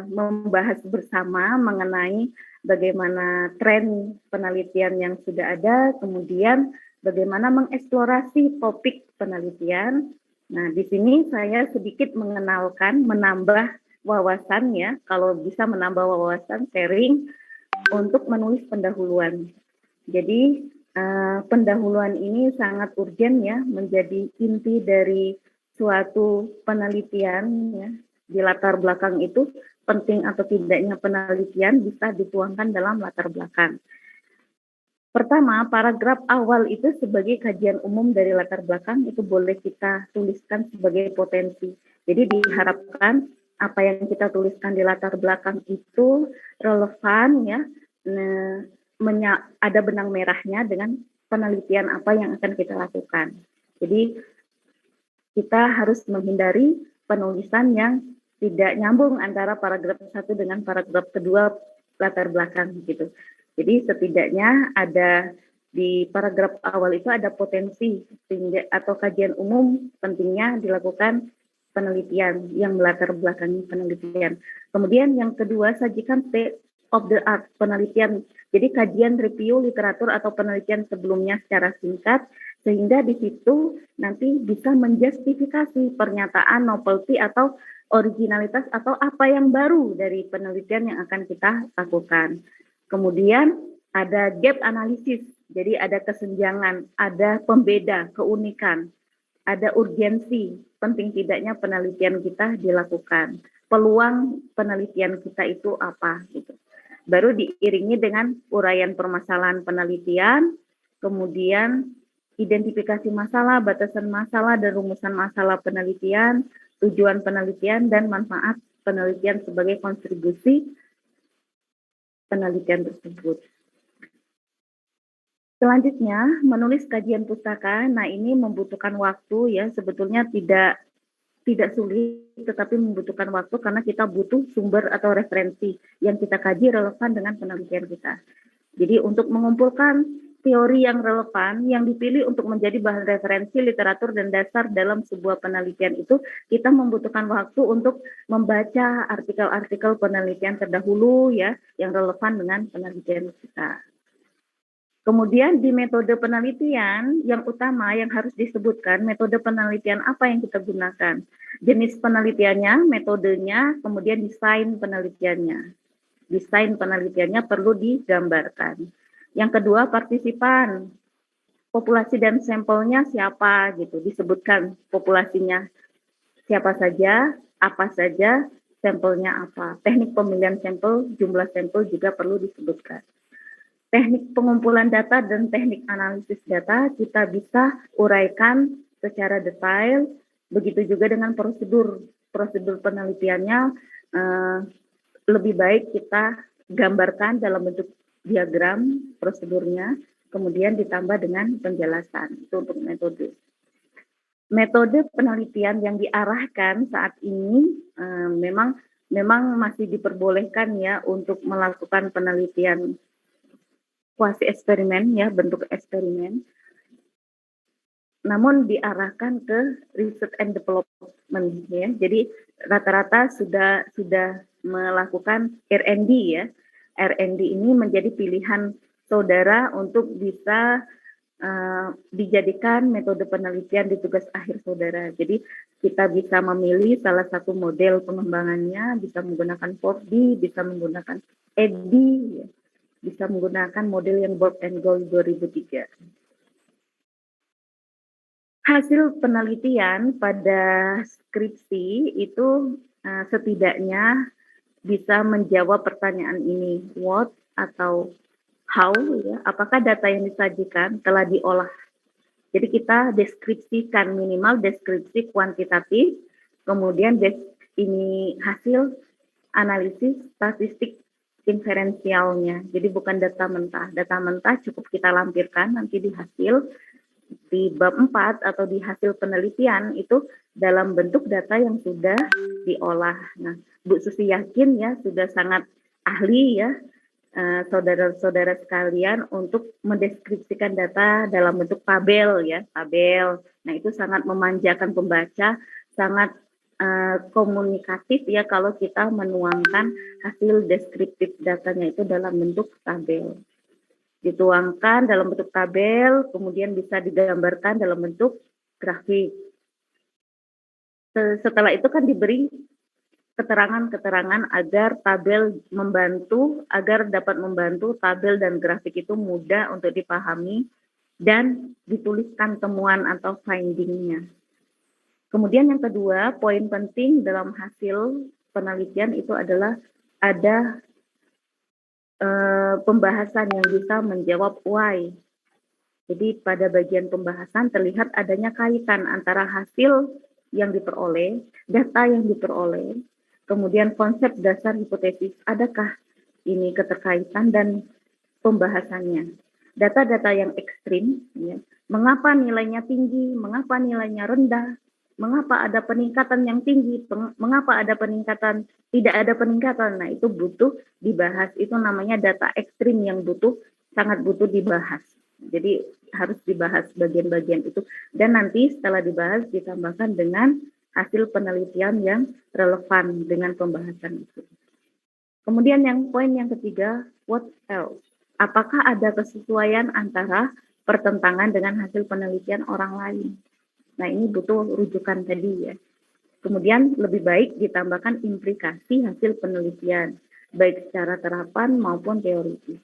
membahas bersama mengenai bagaimana tren penelitian yang sudah ada, kemudian bagaimana mengeksplorasi topik penelitian. Nah, di sini saya sedikit menambah wawasan ya, kalau bisa menambah wawasan, sharing untuk menulis pendahuluan. Jadi pendahuluan ini sangat urgen ya, menjadi inti dari suatu penelitian ya. Di latar belakang itu penting atau tidaknya penelitian bisa dituangkan dalam latar belakang. Pertama, paragraf awal itu sebagai kajian umum dari latar belakang itu boleh kita tuliskan sebagai potensi. Jadi diharapkan apa yang kita tuliskan di latar belakang itu relevan ya, ada benang merahnya dengan penelitian apa yang akan kita lakukan. Jadi kita harus menghindari penulisan yang tidak nyambung antara paragraf 1 dengan paragraf kedua latar belakang gitu. Jadi setidaknya ada di paragraf awal itu ada potensi atau kajian umum pentingnya dilakukan penelitian yang melatar belakangi penelitian. Kemudian yang kedua, sajikan state of the art penelitian. Jadi kajian review literatur atau penelitian sebelumnya secara singkat, sehingga di situ nanti bisa menjustifikasi pernyataan novelty atau originalitas atau apa yang baru dari penelitian yang akan kita lakukan. Kemudian ada gap analysis, jadi ada kesenjangan, ada pembeda, keunikan. ada urgensi, penting tidaknya penelitian kita dilakukan. Peluang penelitian kita itu apa gitu. Baru diiringi dengan uraian permasalahan penelitian, kemudian identifikasi masalah, batasan masalah, dan rumusan masalah penelitian, tujuan penelitian, dan manfaat penelitian sebagai kontribusi penelitian tersebut. Selanjutnya, menulis kajian pustaka. Nah, ini membutuhkan waktu ya, sebetulnya tidak sulit, tetapi membutuhkan waktu karena kita butuh sumber atau referensi yang kita kaji relevan dengan penelitian kita. Jadi untuk mengumpulkan teori yang relevan yang dipilih untuk menjadi bahan referensi literatur dan dasar dalam sebuah penelitian itu, kita membutuhkan waktu untuk membaca artikel-artikel penelitian terdahulu ya yang relevan dengan penelitian kita. Kemudian di metode penelitian yang utama yang harus disebutkan, metode penelitian apa yang kita gunakan, jenis penelitiannya, metodenya, kemudian desain penelitiannya. Desain penelitiannya perlu digambarkan. Yang kedua, partisipan, populasi dan sampelnya siapa gitu, disebutkan populasinya siapa saja, apa saja, sampelnya apa. Teknik pemilihan sampel, jumlah sampel juga perlu disebutkan. Teknik pengumpulan data dan teknik analisis data kita bisa uraikan secara detail, begitu juga dengan prosedur penelitiannya lebih baik kita gambarkan dalam bentuk diagram prosedurnya, kemudian ditambah dengan penjelasan. Itu untuk metode. Metode penelitian yang diarahkan saat ini memang masih diperbolehkan ya untuk melakukan penelitian kuasi eksperimen ya, bentuk eksperimen. Namun diarahkan ke research and development ya. Jadi rata-rata sudah melakukan R&D ya. R&D ini menjadi pilihan saudara untuk bisa dijadikan metode penelitian di tugas akhir saudara. Jadi kita bisa memilih salah satu model pengembangannya, bisa menggunakan 4D, bisa menggunakan ED, ya. Bisa menggunakan model yang Borg and Goal 2003. Hasil penelitian pada skripsi itu setidaknya bisa menjawab pertanyaan ini, what atau how, ya, apakah data yang disajikan telah diolah. Jadi kita deskripsikan, minimal deskripsi kuantitatif, kemudian ini hasil analisis statistik inferensialnya. Jadi bukan data mentah. Data mentah cukup kita lampirkan nanti di hasil, di bab 4 atau di hasil penelitian itu dalam bentuk data yang sudah diolah. Nah, Bu Susi yakin ya sudah sangat ahli ya, saudara-saudara sekalian untuk mendeskripsikan data dalam bentuk tabel ya, tabel. Nah, itu sangat memanjakan pembaca, sangat komunikatif ya kalau kita menuangkan hasil deskriptif datanya itu dalam bentuk tabel. Dituangkan dalam bentuk tabel, kemudian bisa digambarkan dalam bentuk grafik. Setelah itu kan diberi keterangan-keterangan agar tabel membantu, agar dapat membantu tabel dan grafik itu mudah untuk dipahami dan dituliskan temuan atau finding-nya. Kemudian yang kedua, poin penting dalam hasil penelitian itu adalah ada pembahasan yang bisa menjawab why. Jadi pada bagian pembahasan terlihat adanya kaitan antara hasil yang diperoleh, data yang diperoleh, kemudian konsep dasar hipotesis, adakah ini keterkaitan dan pembahasannya. Data-data yang ekstrim, ya, mengapa nilainya tinggi, mengapa nilainya rendah, mengapa ada peningkatan yang tinggi, mengapa ada peningkatan, tidak ada peningkatan. Nah, itu butuh dibahas. Itu namanya data ekstrim yang sangat butuh dibahas. Jadi harus dibahas bagian-bagian itu. Dan nanti setelah dibahas ditambahkan dengan hasil penelitian yang relevan dengan pembahasan itu. Kemudian poin yang ketiga, what else? Apakah ada kesesuaian antara pertentangan dengan hasil penelitian orang lain? Nah, ini butuh rujukan tadi ya. Kemudian lebih baik ditambahkan implikasi hasil penelitian, baik secara terapan maupun teoritis.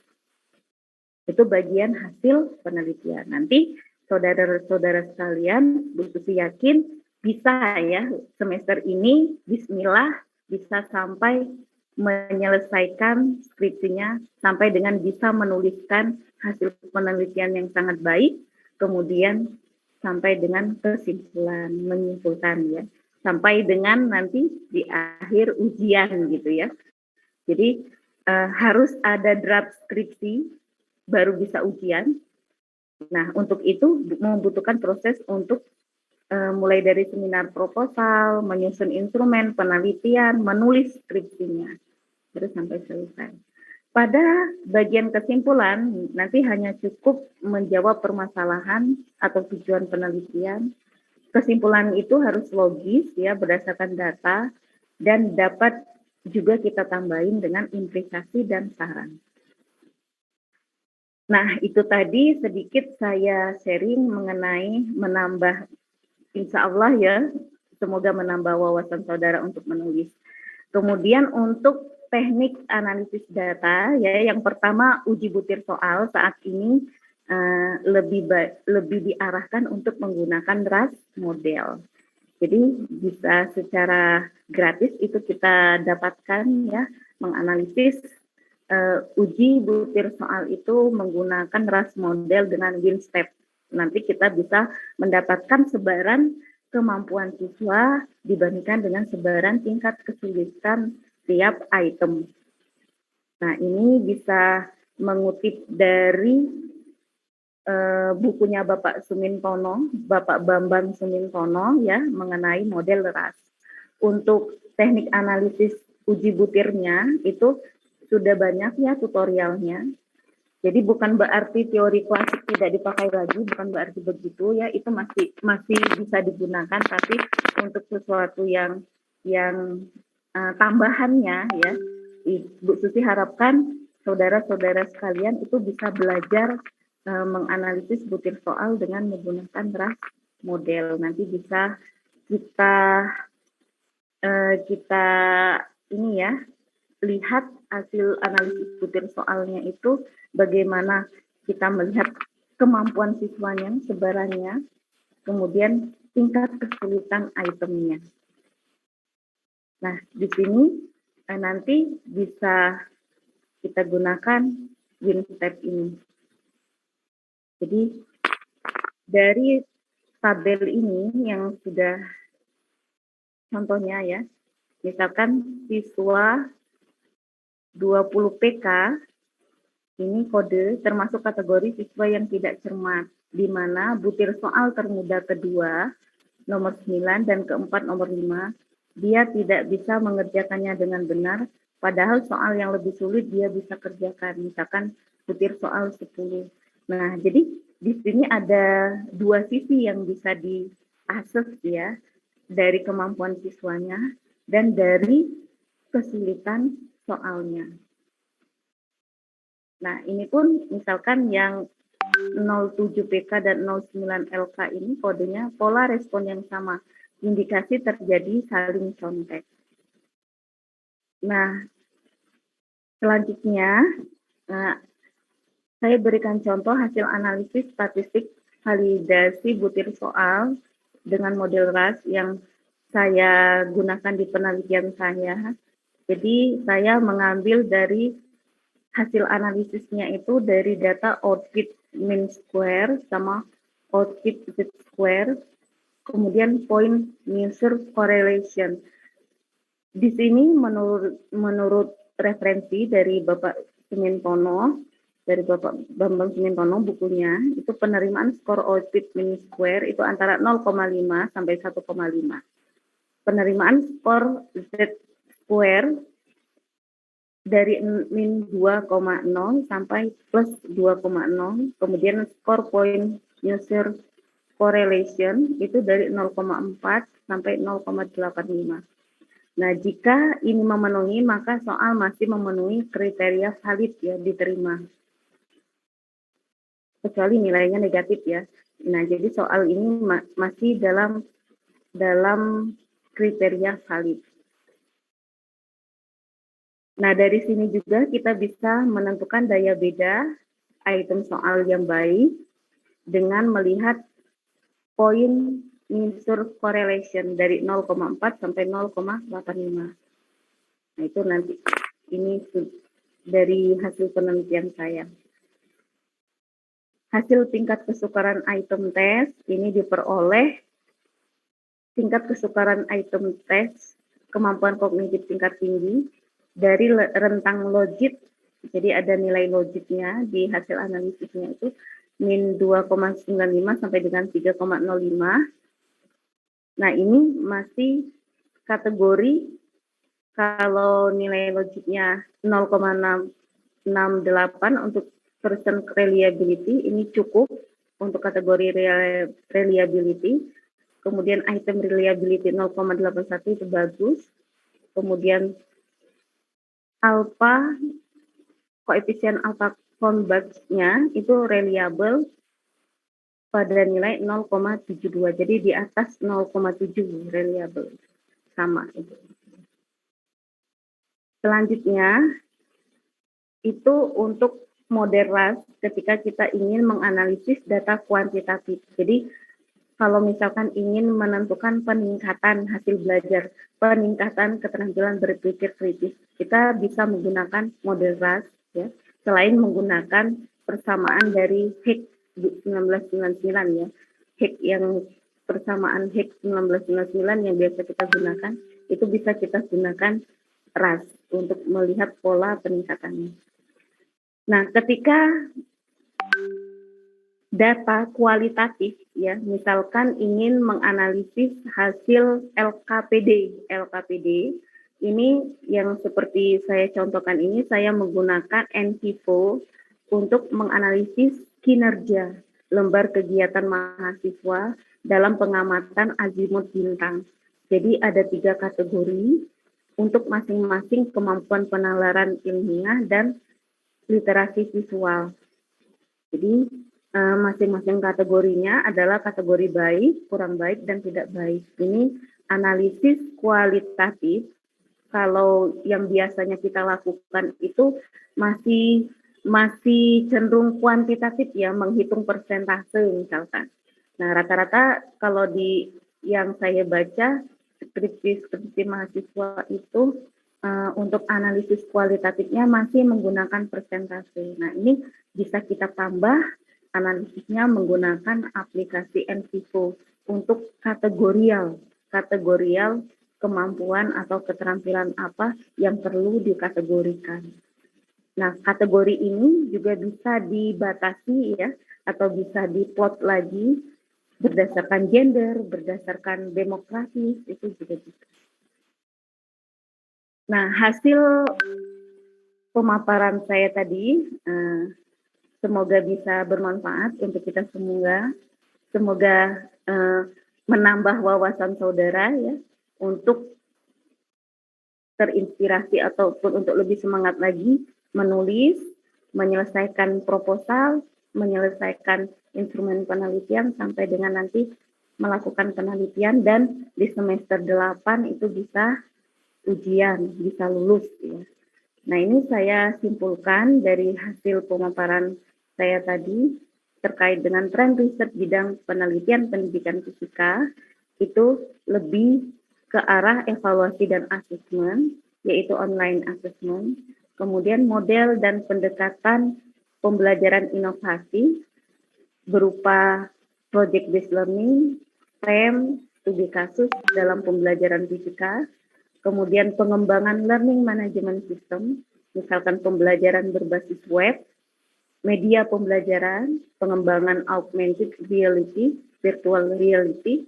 Itu bagian hasil penelitian. Nanti saudara-saudara sekalian, Bu Susi yakin bisa ya semester ini bismillah bisa sampai menyelesaikan skripsinya sampai dengan bisa menuliskan hasil penelitian yang sangat baik, kemudian sampai dengan kesimpulan, menyimpulkan ya, sampai dengan nanti di akhir ujian gitu ya. Jadi harus ada draft skripsi baru bisa ujian. Nah, untuk itu membutuhkan proses untuk mulai dari seminar proposal, menyusun instrumen, penelitian, menulis skripsinya, terus sampai selesai. Pada bagian kesimpulan, nanti hanya cukup menjawab permasalahan atau tujuan penelitian. Kesimpulan itu harus logis ya, berdasarkan data, dan dapat juga kita tambahin dengan implikasi dan saran. Nah, itu tadi sedikit saya sharing mengenai menambah, insya Allah ya, semoga menambah wawasan saudara untuk menulis. Kemudian untuk teknik analisis data, ya, yang pertama uji butir soal saat ini lebih diarahkan untuk menggunakan RAS model. Jadi bisa secara gratis itu kita dapatkan ya, menganalisis uji butir soal itu menggunakan RAS model dengan WinStep. Nanti kita bisa mendapatkan sebaran kemampuan siswa dibandingkan dengan sebaran tingkat kesulitan tiap item. Nah, ini bisa mengutip dari bukunya Bapak Sumintono, Bapak Bambang Sumintono ya, mengenai model RAS. Untuk teknik analisis uji butirnya itu sudah banyak ya tutorialnya. Jadi bukan berarti teori klasik tidak dipakai lagi, bukan berarti begitu ya, itu masih bisa digunakan, tapi untuk sesuatu yang tambahannya ya, Bu Susi harapkan saudara-saudara sekalian itu bisa belajar menganalisis butir soal dengan menggunakan RAS model. Nanti bisa kita ini ya, lihat hasil analisis butir soalnya itu bagaimana kita melihat kemampuan siswanya, sebarannya, kemudian tingkat kesulitan itemnya. Nah, di sini nanti bisa kita gunakan WinStep ini. Jadi dari tabel ini yang sudah contohnya ya, misalkan siswa 20 PK, ini kode termasuk kategori siswa yang tidak cermat, di mana butir soal termudah kedua, nomor 9, dan keempat, nomor 5, dia tidak bisa mengerjakannya dengan benar, padahal soal yang lebih sulit dia bisa kerjakan, misalkan butir soal 10. Nah, jadi di sini ada dua sisi yang bisa diakses ya, dari kemampuan siswanya dan dari kesulitan soalnya. Nah, ini pun misalkan yang 07 PK dan 09 LK ini kodenya pola respon yang sama, indikasi terjadi saling contek. Nah, selanjutnya saya berikan contoh hasil analisis statistik validasi butir soal dengan model RAS yang saya gunakan di penelitian saya. Jadi saya mengambil dari hasil analisisnya itu dari data outfit mean square sama outfit z square, kemudian point measure correlation. Di sini menurut referensi dari Bapak Sumintono, dari Bapak Bambang Sumintono bukunya, itu penerimaan skor outfit mean square itu antara 0,5 sampai 1,5. Penerimaan skor z square dari min 2,0 sampai plus 2,0, kemudian skor point measure correlation itu dari 0,4 sampai 0,85. Nah, jika ini memenuhi, maka soal masih memenuhi kriteria valid ya, diterima. Kecuali nilainya negatif ya. Nah, jadi soal ini masih dalam kriteria valid. Nah, dari sini juga kita bisa menentukan daya beda item soal yang baik dengan melihat poin measure correlation dari 0,4 sampai 0,85. Nah, itu nanti ini dari hasil penelitian saya. Hasil tingkat kesukaran item test ini diperoleh tingkat kesukaran item test kemampuan kognitif tingkat tinggi dari rentang logit. Jadi ada nilai logiknya di hasil analisisnya itu min 2,95 sampai dengan 3,05. Nah, ini masih kategori kalau nilai logiknya 0,668 untuk person reliability, ini cukup untuk kategori reliability. Kemudian item reliability 0,81 itu bagus. Kemudian alpha, koefisien alpha converge-nya itu reliable pada nilai 0,72. Jadi di atas 0,7 reliable. Sama itu. Selanjutnya, itu untuk model RAS ketika kita ingin menganalisis data kuantitatif. Jadi, kalau misalkan ingin menentukan peningkatan hasil belajar, peningkatan keterampilan berpikir kritis, kita bisa menggunakan model RAS, ya, selain menggunakan persamaan dari Heck 1999, ya. Heck yang persamaan Heck 1999 yang biasa kita gunakan, itu bisa kita gunakan RAS untuk melihat pola peningkatannya. Nah, ketika data kualitatif, ya, misalkan ingin menganalisis hasil LKPD, ini yang seperti saya contohkan ini, saya menggunakan NVivo untuk menganalisis kinerja lembar kegiatan mahasiswa dalam pengamatan azimut bintang. Jadi ada 3 kategori untuk masing-masing kemampuan penalaran ilmiah dan literasi visual. Jadi masing-masing kategorinya adalah kategori baik, kurang baik, dan tidak baik. Ini analisis kualitatif. Kalau yang biasanya kita lakukan itu masih cenderung kuantitatif, ya, menghitung persentase misalkan. Nah, rata-rata kalau di yang saya baca skripsi mahasiswa itu untuk analisis kualitatifnya masih menggunakan persentase. Nah, ini bisa kita tambah analisisnya menggunakan aplikasi NVivo untuk kategorial kemampuan atau keterampilan apa yang perlu dikategorikan. Nah, kategori ini juga bisa dibatasi, ya, atau bisa diplot lagi berdasarkan gender, berdasarkan demografis, itu juga bisa. Nah, hasil pemaparan saya tadi semoga bisa bermanfaat untuk kita semua. Semoga menambah wawasan saudara, ya, untuk terinspirasi ataupun untuk lebih semangat lagi menulis, menyelesaikan proposal, menyelesaikan instrumen penelitian sampai dengan nanti melakukan penelitian dan di semester 8 itu bisa ujian, bisa lulus, ya. Nah, ini saya simpulkan dari hasil pemaparan saya tadi terkait dengan tren riset bidang penelitian pendidikan fisika itu lebih ke arah evaluasi dan asesmen, yaitu online assessment, kemudian model dan pendekatan pembelajaran inovasi berupa project based learning, STEM, studi kasus dalam pembelajaran fisika, kemudian pengembangan learning management system, misalkan pembelajaran berbasis web, media pembelajaran, pengembangan augmented reality, virtual reality,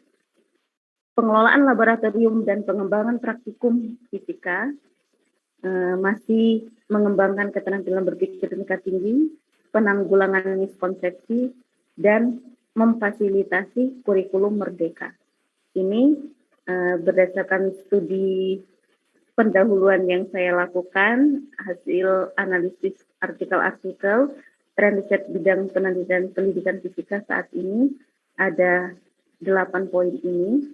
pengelolaan laboratorium dan pengembangan praktikum fisika, masih mengembangkan keterampilan berpikir tingkat tinggi, penanggulangan miskonsepsi, dan memfasilitasi kurikulum merdeka. Ini berdasarkan studi pendahuluan yang saya lakukan, hasil analisis artikel-artikel, tren riset bidang pendidikan fisika saat ini ada 8 poin ini.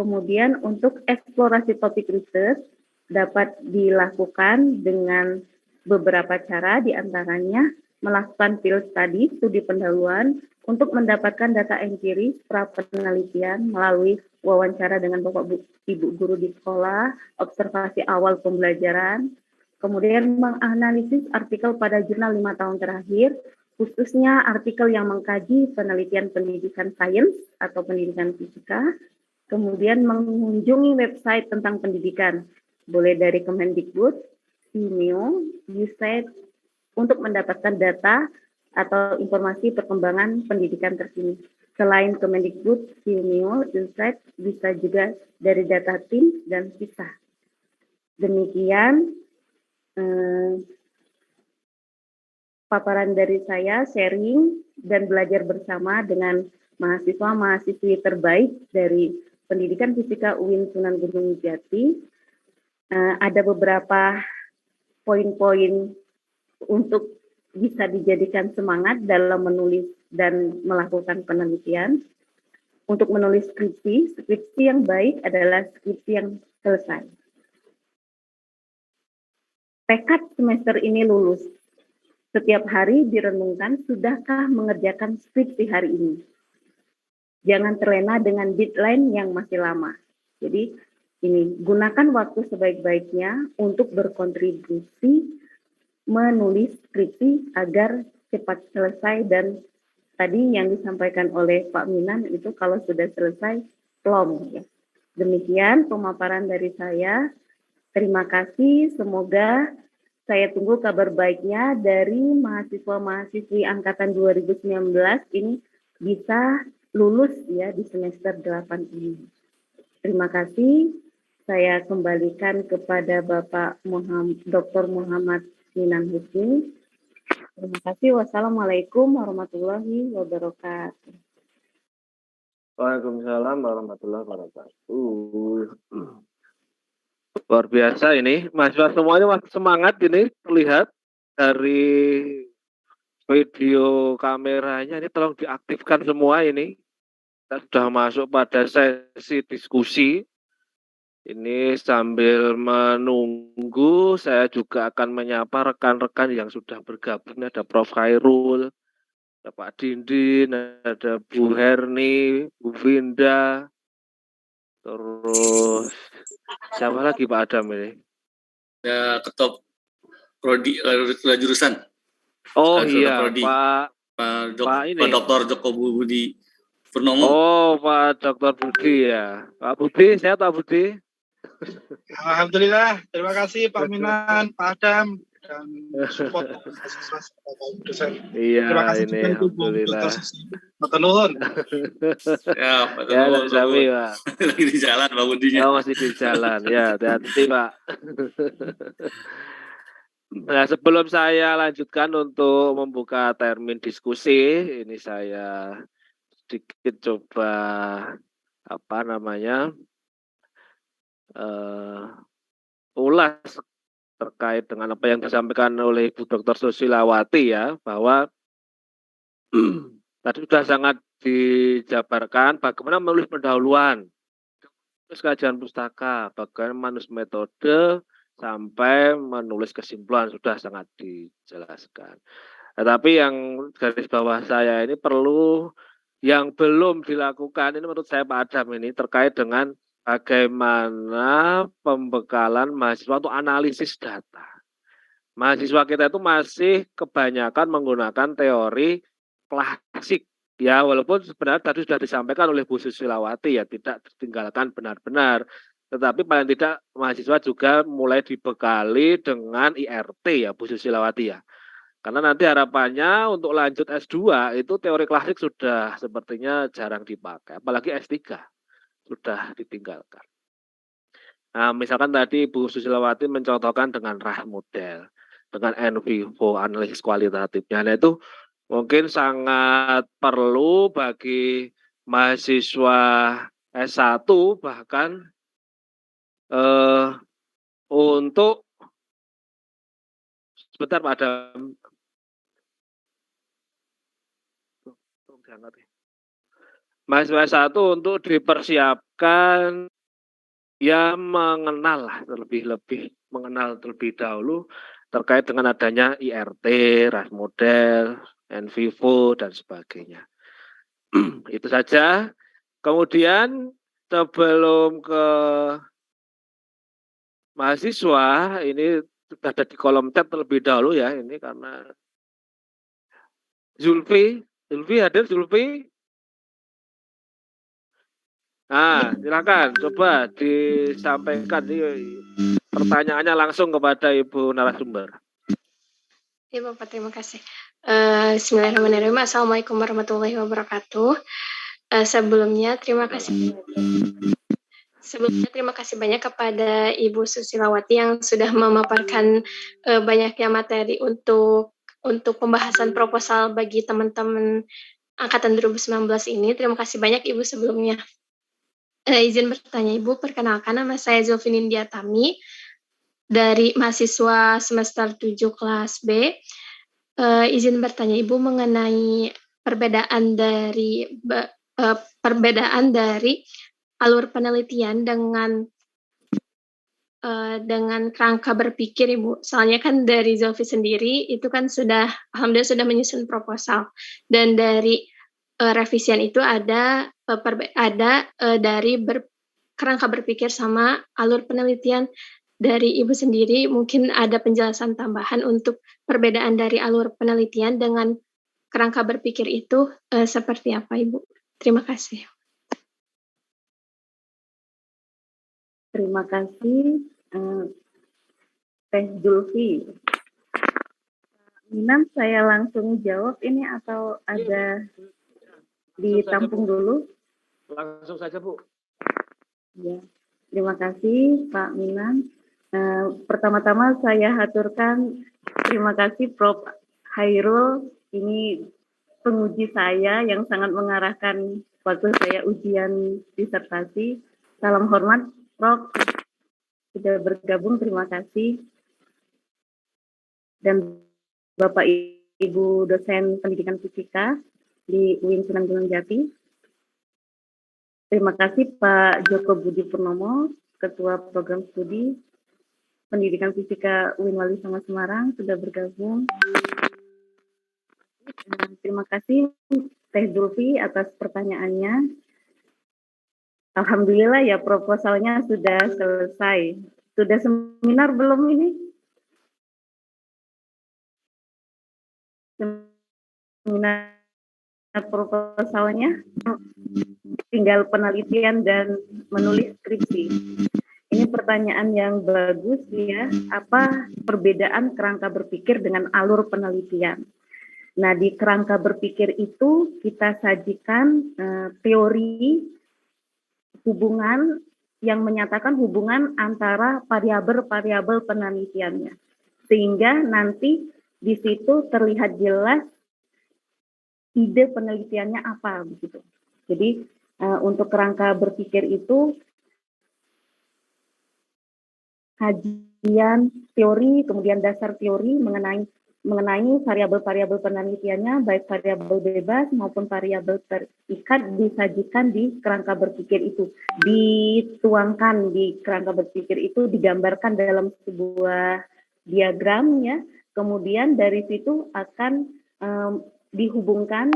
Kemudian untuk eksplorasi topik riset dapat dilakukan dengan beberapa cara, diantaranya melakukan field study, studi pendahuluan, untuk mendapatkan data empiris pra penelitian melalui wawancara dengan Bapak Ibu guru di sekolah, observasi awal pembelajaran, kemudian menganalisis artikel pada jurnal 5 tahun terakhir, khususnya artikel yang mengkaji penelitian pendidikan sains atau pendidikan fisika, kemudian mengunjungi website tentang pendidikan, boleh dari Kemendikbud, Simeo, USAID, untuk mendapatkan data atau informasi perkembangan pendidikan terkini. Selain Kemendikbud, Simeo, USAID, bisa juga dari data tim dan PISA. Demikian paparan dari saya, sharing dan belajar bersama dengan mahasiswa-mahasiswi terbaik dari Pendidikan Fisika UIN Sunan Gunung Jati. Ada beberapa poin-poin untuk bisa dijadikan semangat dalam menulis dan melakukan penelitian. Untuk menulis skripsi yang baik adalah skripsi yang selesai. Tekad semester ini lulus. Setiap hari direnungkan, sudahkah mengerjakan skripsi hari ini? Jangan terlena dengan deadline yang masih lama. Jadi ini, gunakan waktu sebaik-baiknya untuk berkontribusi menulis skripsi agar cepat selesai, dan tadi yang disampaikan oleh Pak Minan itu kalau sudah selesai, plong. Ya. Demikian pemaparan dari saya. Terima kasih, semoga saya tunggu kabar baiknya dari mahasiswa-mahasiswi angkatan 2019 ini bisa lulus ya di semester 8 ini. Terima kasih. Saya kembalikan kepada Bapak Dr. Muhammad Minan Husni. Terima kasih. Wassalamualaikum warahmatullahi wabarakatuh. Waalaikumsalam warahmatullahi wabarakatuh. Luar biasa ini, mahasiswa semuanya masih semangat ini, terlihat dari video kameranya ini, tolong diaktifkan semua ini. Kita sudah masuk pada sesi diskusi. Ini sambil menunggu, saya juga akan menyapa rekan-rekan yang sudah bergabung. Ada Prof. Khairul, ada Pak Dindin, ada Bu Herni, Bu Winda, terus siapa lagi Pak Adam ini? Ya, ketua prodi jurusan. Oh iya, prodi. Pak Dr. Joko Budi Purnomo. Oh, Pak Dr. Budi ya. Pak Budi, sehat Pak Budi? Alhamdulillah, terima kasih Pak Minan, Pak Adam, dan support mahasiswa dosen. Iya, terima kasih ini juga alhamdulillah. Pak Nuhun. Ya, Pak Ya, Nuhun. Sami, Pak. Lagi di jalan, Pak Budinya. Oh, masih di jalan. Ya, hati-hati, Pak. Nah, sebelum saya lanjutkan untuk membuka termin diskusi, ini saya sedikit coba ulas terkait dengan apa yang disampaikan oleh Ibu Dr. Susilawati ya, bahwa tadi sudah sangat dijabarkan bagaimana menulis pendahuluan, terus kajian pustaka, bagaimana menulis metode, sampai menulis kesimpulan sudah sangat dijelaskan. Tetapi yang garis bawah saya ini perlu yang belum dilakukan, ini menurut saya Pak Adam ini terkait dengan bagaimana pembekalan mahasiswa untuk analisis data. Mahasiswa kita itu masih kebanyakan menggunakan teori klasik. Ya, walaupun sebenarnya tadi sudah disampaikan oleh Bu Susilawati ya, tidak ditinggalkan benar-benar. Tetapi paling tidak mahasiswa juga mulai dibekali dengan IRT ya, Bu Susilawati ya. Karena nanti harapannya untuk lanjut S2 itu teori klasik sudah sepertinya jarang dipakai, apalagi S3 sudah ditinggalkan. Nah, misalkan tadi Bu Susilawati mencontohkan dengan RAH model, dengan NVivo, analisis kualitatifnya. Nah, itu mungkin sangat perlu bagi mahasiswa S1 bahkan untuk sebentar Pak Adam. Mahasiswa S1 untuk dipersiapkan ya mengenal terlebih dahulu terkait dengan adanya IRT, RAS model, NVivo, dan sebagainya. Itu saja. Kemudian sebelum ke mahasiswa, ini sudah ada di kolom chat terlebih dahulu ya, ini karena Zulfi hadir Zulfi? Nah, silakan coba disampaikan pertanyaannya langsung kepada Ibu narasumber. Ya Bapak, terima kasih. Bismillahirrahmanirrahim. Assalamualaikum warahmatullahi wabarakatuh. Sebelumnya terima kasih banyak kepada Ibu Susilawati yang sudah memaparkan banyaknya materi untuk pembahasan proposal bagi teman-teman angkatan 2019 ini. Terima kasih banyak Ibu sebelumnya. Izin bertanya Ibu, perkenalkan nama saya Zulfi Nindiatami dari mahasiswa semester 7 kelas B. Izin bertanya Ibu mengenai perbedaan dari alur penelitian dengan kerangka berpikir Ibu. Soalnya kan dari Zulfi sendiri itu kan alhamdulillah sudah menyusun proposal, dan dari revisian itu ada dari kerangka berpikir sama alur penelitian. Dari Ibu sendiri mungkin ada penjelasan tambahan untuk perbedaan dari alur penelitian dengan kerangka berpikir itu seperti apa Ibu? Terima kasih. Terima kasih, Teh Zulfi. Minan, saya langsung jawab ini atau ada ditampung dulu? Langsung saja Bu. Ya, terima kasih Pak Minan. Pertama-tama saya haturkan terima kasih Prof. Hairul, ini penguji saya yang sangat mengarahkan waktu saya ujian disertasi. Salam hormat Prof. Sudah bergabung, terima kasih. Dan Bapak Ibu dosen pendidikan fisika di UIN Sunan Gunung Jati. Terima kasih Pak Joko Budi Purnomo, Ketua Program Studi Pendidikan Fisika UIN Wali Songo Semarang, sudah bergabung. Terima kasih Teh Zulfi atas pertanyaannya. Alhamdulillah ya, proposalnya sudah selesai. Sudah seminar belum ini? Seminar proposalnya tinggal penelitian dan menulis skripsi. Ini pertanyaan yang bagus ya, apa perbedaan kerangka berpikir dengan alur penelitian? Nah, di kerangka berpikir itu kita sajikan teori hubungan yang menyatakan hubungan antara variabel-variabel penelitiannya. Sehingga nanti di situ terlihat jelas ide penelitiannya apa begitu. Jadi untuk kerangka berpikir itu kajian teori, kemudian dasar teori mengenai variabel-variabel penelitiannya, baik variabel bebas maupun variabel terikat disajikan di kerangka berpikir itu, dituangkan di kerangka berpikir itu, digambarkan dalam sebuah diagram ya, kemudian dari situ akan dihubungkan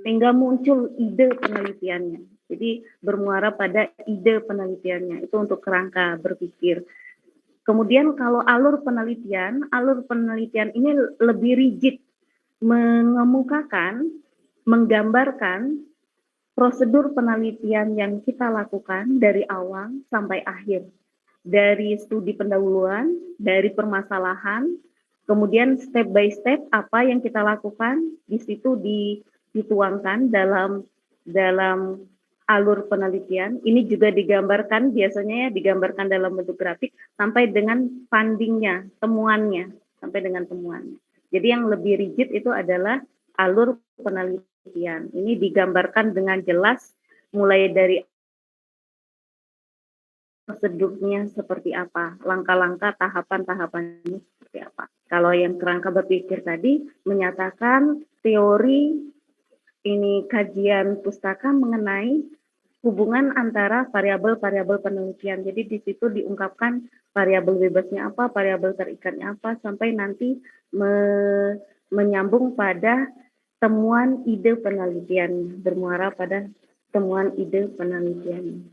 sehingga muncul ide penelitiannya. Jadi bermuara pada ide penelitiannya, itu untuk kerangka berpikir. Kemudian kalau alur penelitian ini lebih rigid, mengemukakan, menggambarkan prosedur penelitian yang kita lakukan dari awal sampai akhir. Dari studi pendahuluan, dari permasalahan, kemudian step by step apa yang kita lakukan, di situ dituangkan dalam alur penelitian. Ini juga digambarkan, biasanya ya digambarkan dalam bentuk grafik sampai dengan findingnya, temuannya, sampai dengan temuannya. Jadi yang lebih rigid itu adalah alur penelitian. Ini digambarkan dengan jelas mulai dari prosedurnya seperti apa, langkah-langkah, tahapan-tahapannya seperti apa. Kalau yang kerangka berpikir tadi menyatakan teori ini kajian pustaka mengenai hubungan antara variabel-variabel penelitian. Jadi di situ diungkapkan variabel bebasnya apa, variabel terikatnya apa, sampai nanti menyambung pada temuan ide penelitian, bermuara pada temuan ide penelitian.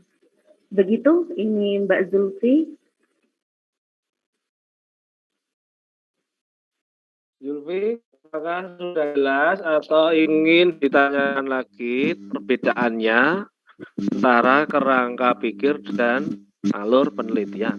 Begitu, ini Mbak Zulfi. Zulfi, apakah sudah jelas atau ingin ditanyakan lagi perbedaannya antara kerangka pikir dan alur penelitian?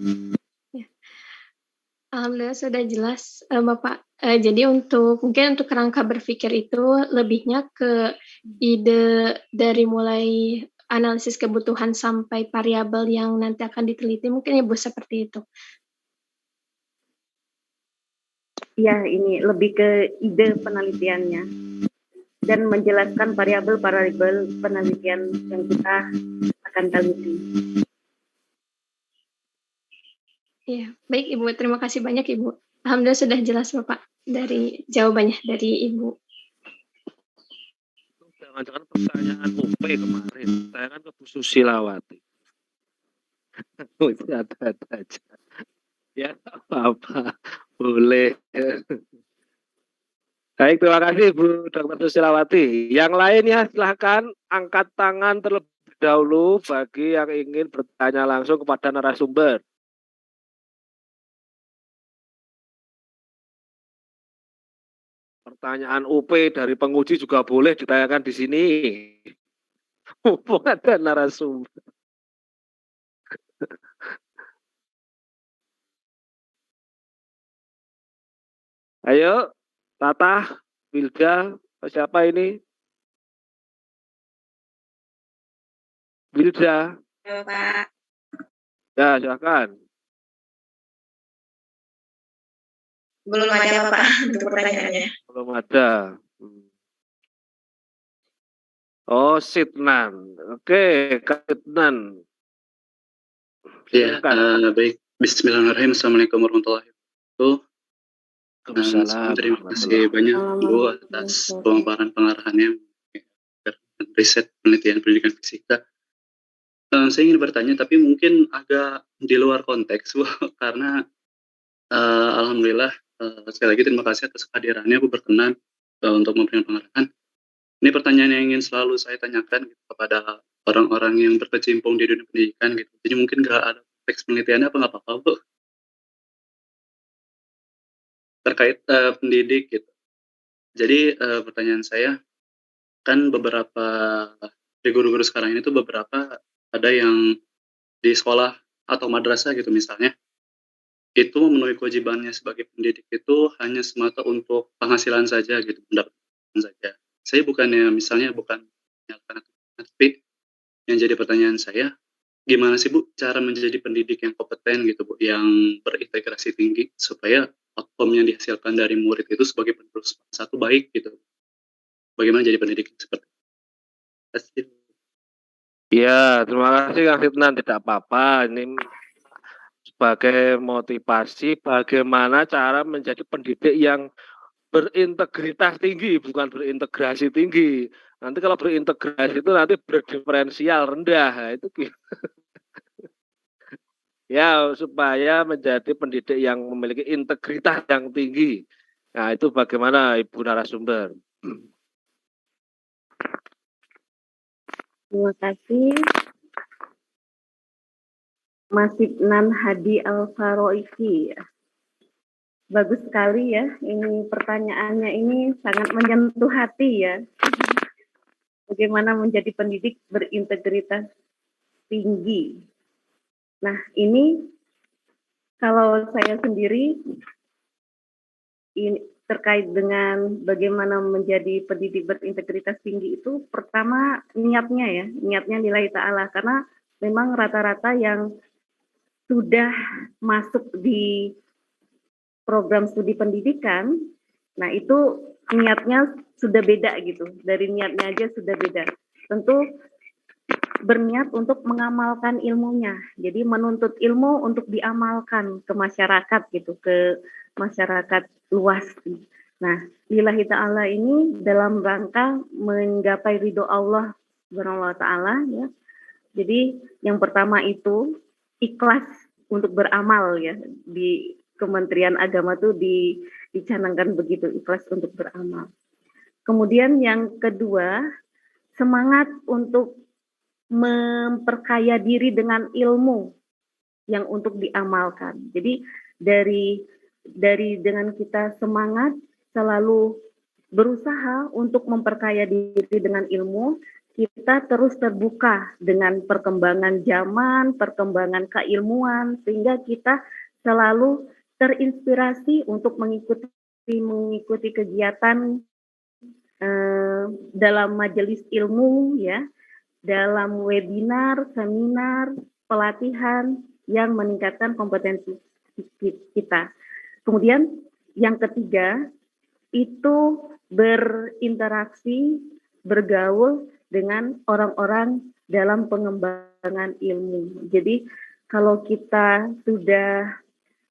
Alhamdulillah sudah jelas, Bapak. Jadi mungkin untuk kerangka berpikir itu lebihnya ke ide dari mulai analisis kebutuhan sampai variabel yang nanti akan diteliti, mungkin Ibu seperti itu. Ya, ini lebih ke ide penelitiannya dan menjelaskan variabel-variabel penelitian yang kita akan teliti. Iya, baik Ibu. Terima kasih banyak Ibu. Alhamdulillah sudah jelas Bapak dari jawabannya dari Ibu. Jangan-jangan pertanyaan UP kemarin, saya kan ke Bu Susilawati. Itu ada aja. Ya, apa-apa. Boleh. Baik, terima kasih Bu Dr. Susilawati. Yang lainnya silahkan angkat tangan terlebih dahulu bagi yang ingin bertanya langsung kepada narasumber. Pertanyaan UP dari penguji juga boleh ditanyakan di sini. Mumpung ada narasumber. Ayo, Tata, Wilda, siapa ini? Wilda. Halo, Pak. Ya, silakan. Belum ada, Pak, untuk pertanyaannya. Belum ada. Oh, Sidnan. Oke, Kak Sidnan. Ya, baik. Bismillahirrahmanirrahim. Assalamualaikum warahmatullahi wabarakatuh. Terima kasih banyak Bu atas pemaparan pengarahannya riset penelitian pendidikan fisika. Saya ingin bertanya, tapi mungkin agak di luar konteks, Bu, karena alhamdulillah sekali lagi terima kasih atas kehadirannya, Bu, berkenan untuk memberikan pengarahan. Ini pertanyaan yang ingin selalu saya tanyakan gitu, kepada orang-orang yang berkecimpung di dunia pendidikan gitu. Jadi mungkin nggak ada teks penelitiannya apa nggak apa-apa, Bu, terkait pendidik gitu. Jadi pertanyaan saya, kan beberapa di guru-guru sekarang ini tuh beberapa ada yang di sekolah atau madrasah gitu misalnya, itu memenuhi kewajibannya sebagai pendidik itu hanya semata untuk penghasilan saja gitu, pendapatan saja. Saya bukannya misalnya bukan menyalahkan, tapi yang jadi pertanyaan saya, gimana sih Bu cara menjadi pendidik yang kompeten gitu Bu, yang berintegrasi tinggi supaya outcome yang dihasilkan dari murid itu sebagai penerus satu baik gitu. Bagaimana jadi pendidik seperti itu? Ya, terima kasih Kang Sidnan. Tidak apa-apa. Ini sebagai motivasi bagaimana cara menjadi pendidik yang berintegritas tinggi, bukan berintegrasi tinggi. Nanti kalau berintegrasi itu nanti berdiferensial rendah. Nah, itu ya, supaya menjadi pendidik yang memiliki integritas yang tinggi. Nah, itu bagaimana Ibu narasumber? Terima kasih. Mas Sidnan Hadi Al-Faroiki. Bagus sekali ya, ini pertanyaannya ini sangat menyentuh hati ya. Bagaimana menjadi pendidik berintegritas tinggi. Nah, ini kalau saya sendiri ini terkait dengan bagaimana menjadi pendidik berintegritas tinggi itu pertama niatnya nilai ta'ala, karena memang rata-rata yang sudah masuk di program studi pendidikan, nah itu niatnya sudah beda gitu, dari niatnya aja sudah beda. Tentu berniat untuk mengamalkan ilmunya, jadi menuntut ilmu untuk diamalkan ke masyarakat gitu, ke masyarakat luas. Nah, lillahi ta'ala ini dalam rangka menggapai ridho Allah Subhanahu wa ta'ala ya, Jadi yang pertama itu ikhlas untuk beramal ya, di Kementerian Agama tuh dicanangkan begitu, ikhlas untuk beramal. Kemudian yang kedua, semangat untuk memperkaya diri dengan ilmu yang untuk diamalkan. Jadi dari dengan kita semangat selalu berusaha untuk memperkaya diri dengan ilmu, kita terus terbuka dengan perkembangan zaman, perkembangan keilmuan, sehingga kita selalu terinspirasi untuk mengikuti kegiatan dalam majelis ilmu ya, dalam webinar, seminar, pelatihan yang meningkatkan kompetensi kita. Kemudian yang ketiga itu berinteraksi, bergaul dengan orang-orang dalam pengembangan ilmu. Jadi kalau kita sudah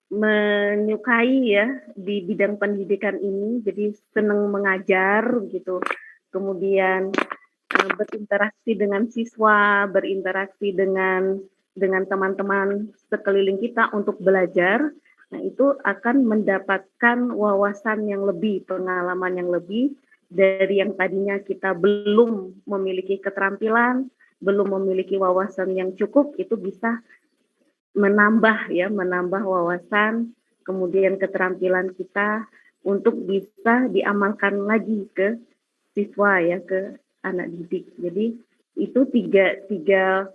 menyukai ya di bidang pendidikan ini, jadi senang mengajar gitu, kemudian berinteraksi dengan siswa, berinteraksi dengan teman-teman sekeliling kita untuk belajar, nah itu akan mendapatkan wawasan yang lebih, pengalaman yang lebih dari yang tadinya kita belum memiliki keterampilan, belum memiliki wawasan yang cukup, itu bisa menambah wawasan, kemudian keterampilan kita untuk bisa diamalkan lagi ke siswa ya, ke anak didik. Jadi itu tiga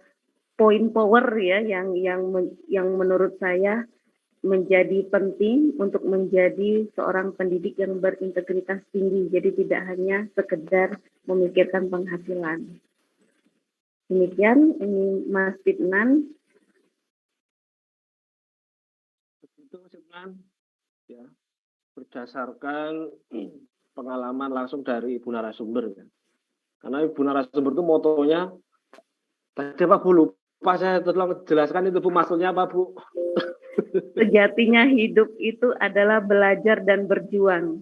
poin power ya yang menurut saya menjadi penting untuk menjadi seorang pendidik yang berintegritas tinggi. Jadi tidak hanya sekedar memikirkan penghasilan. Demikian ini Mas Fitnan. Itu Fitnan ya, berdasarkan pengalaman langsung dari Ibu narasumber ya. Karena Ibu narasumber itu motonya tadi apa Bu, lupa saya, tolong jelaskan itu Bu, maksudnya apa Bu? Sejatinya hidup itu adalah belajar dan berjuang.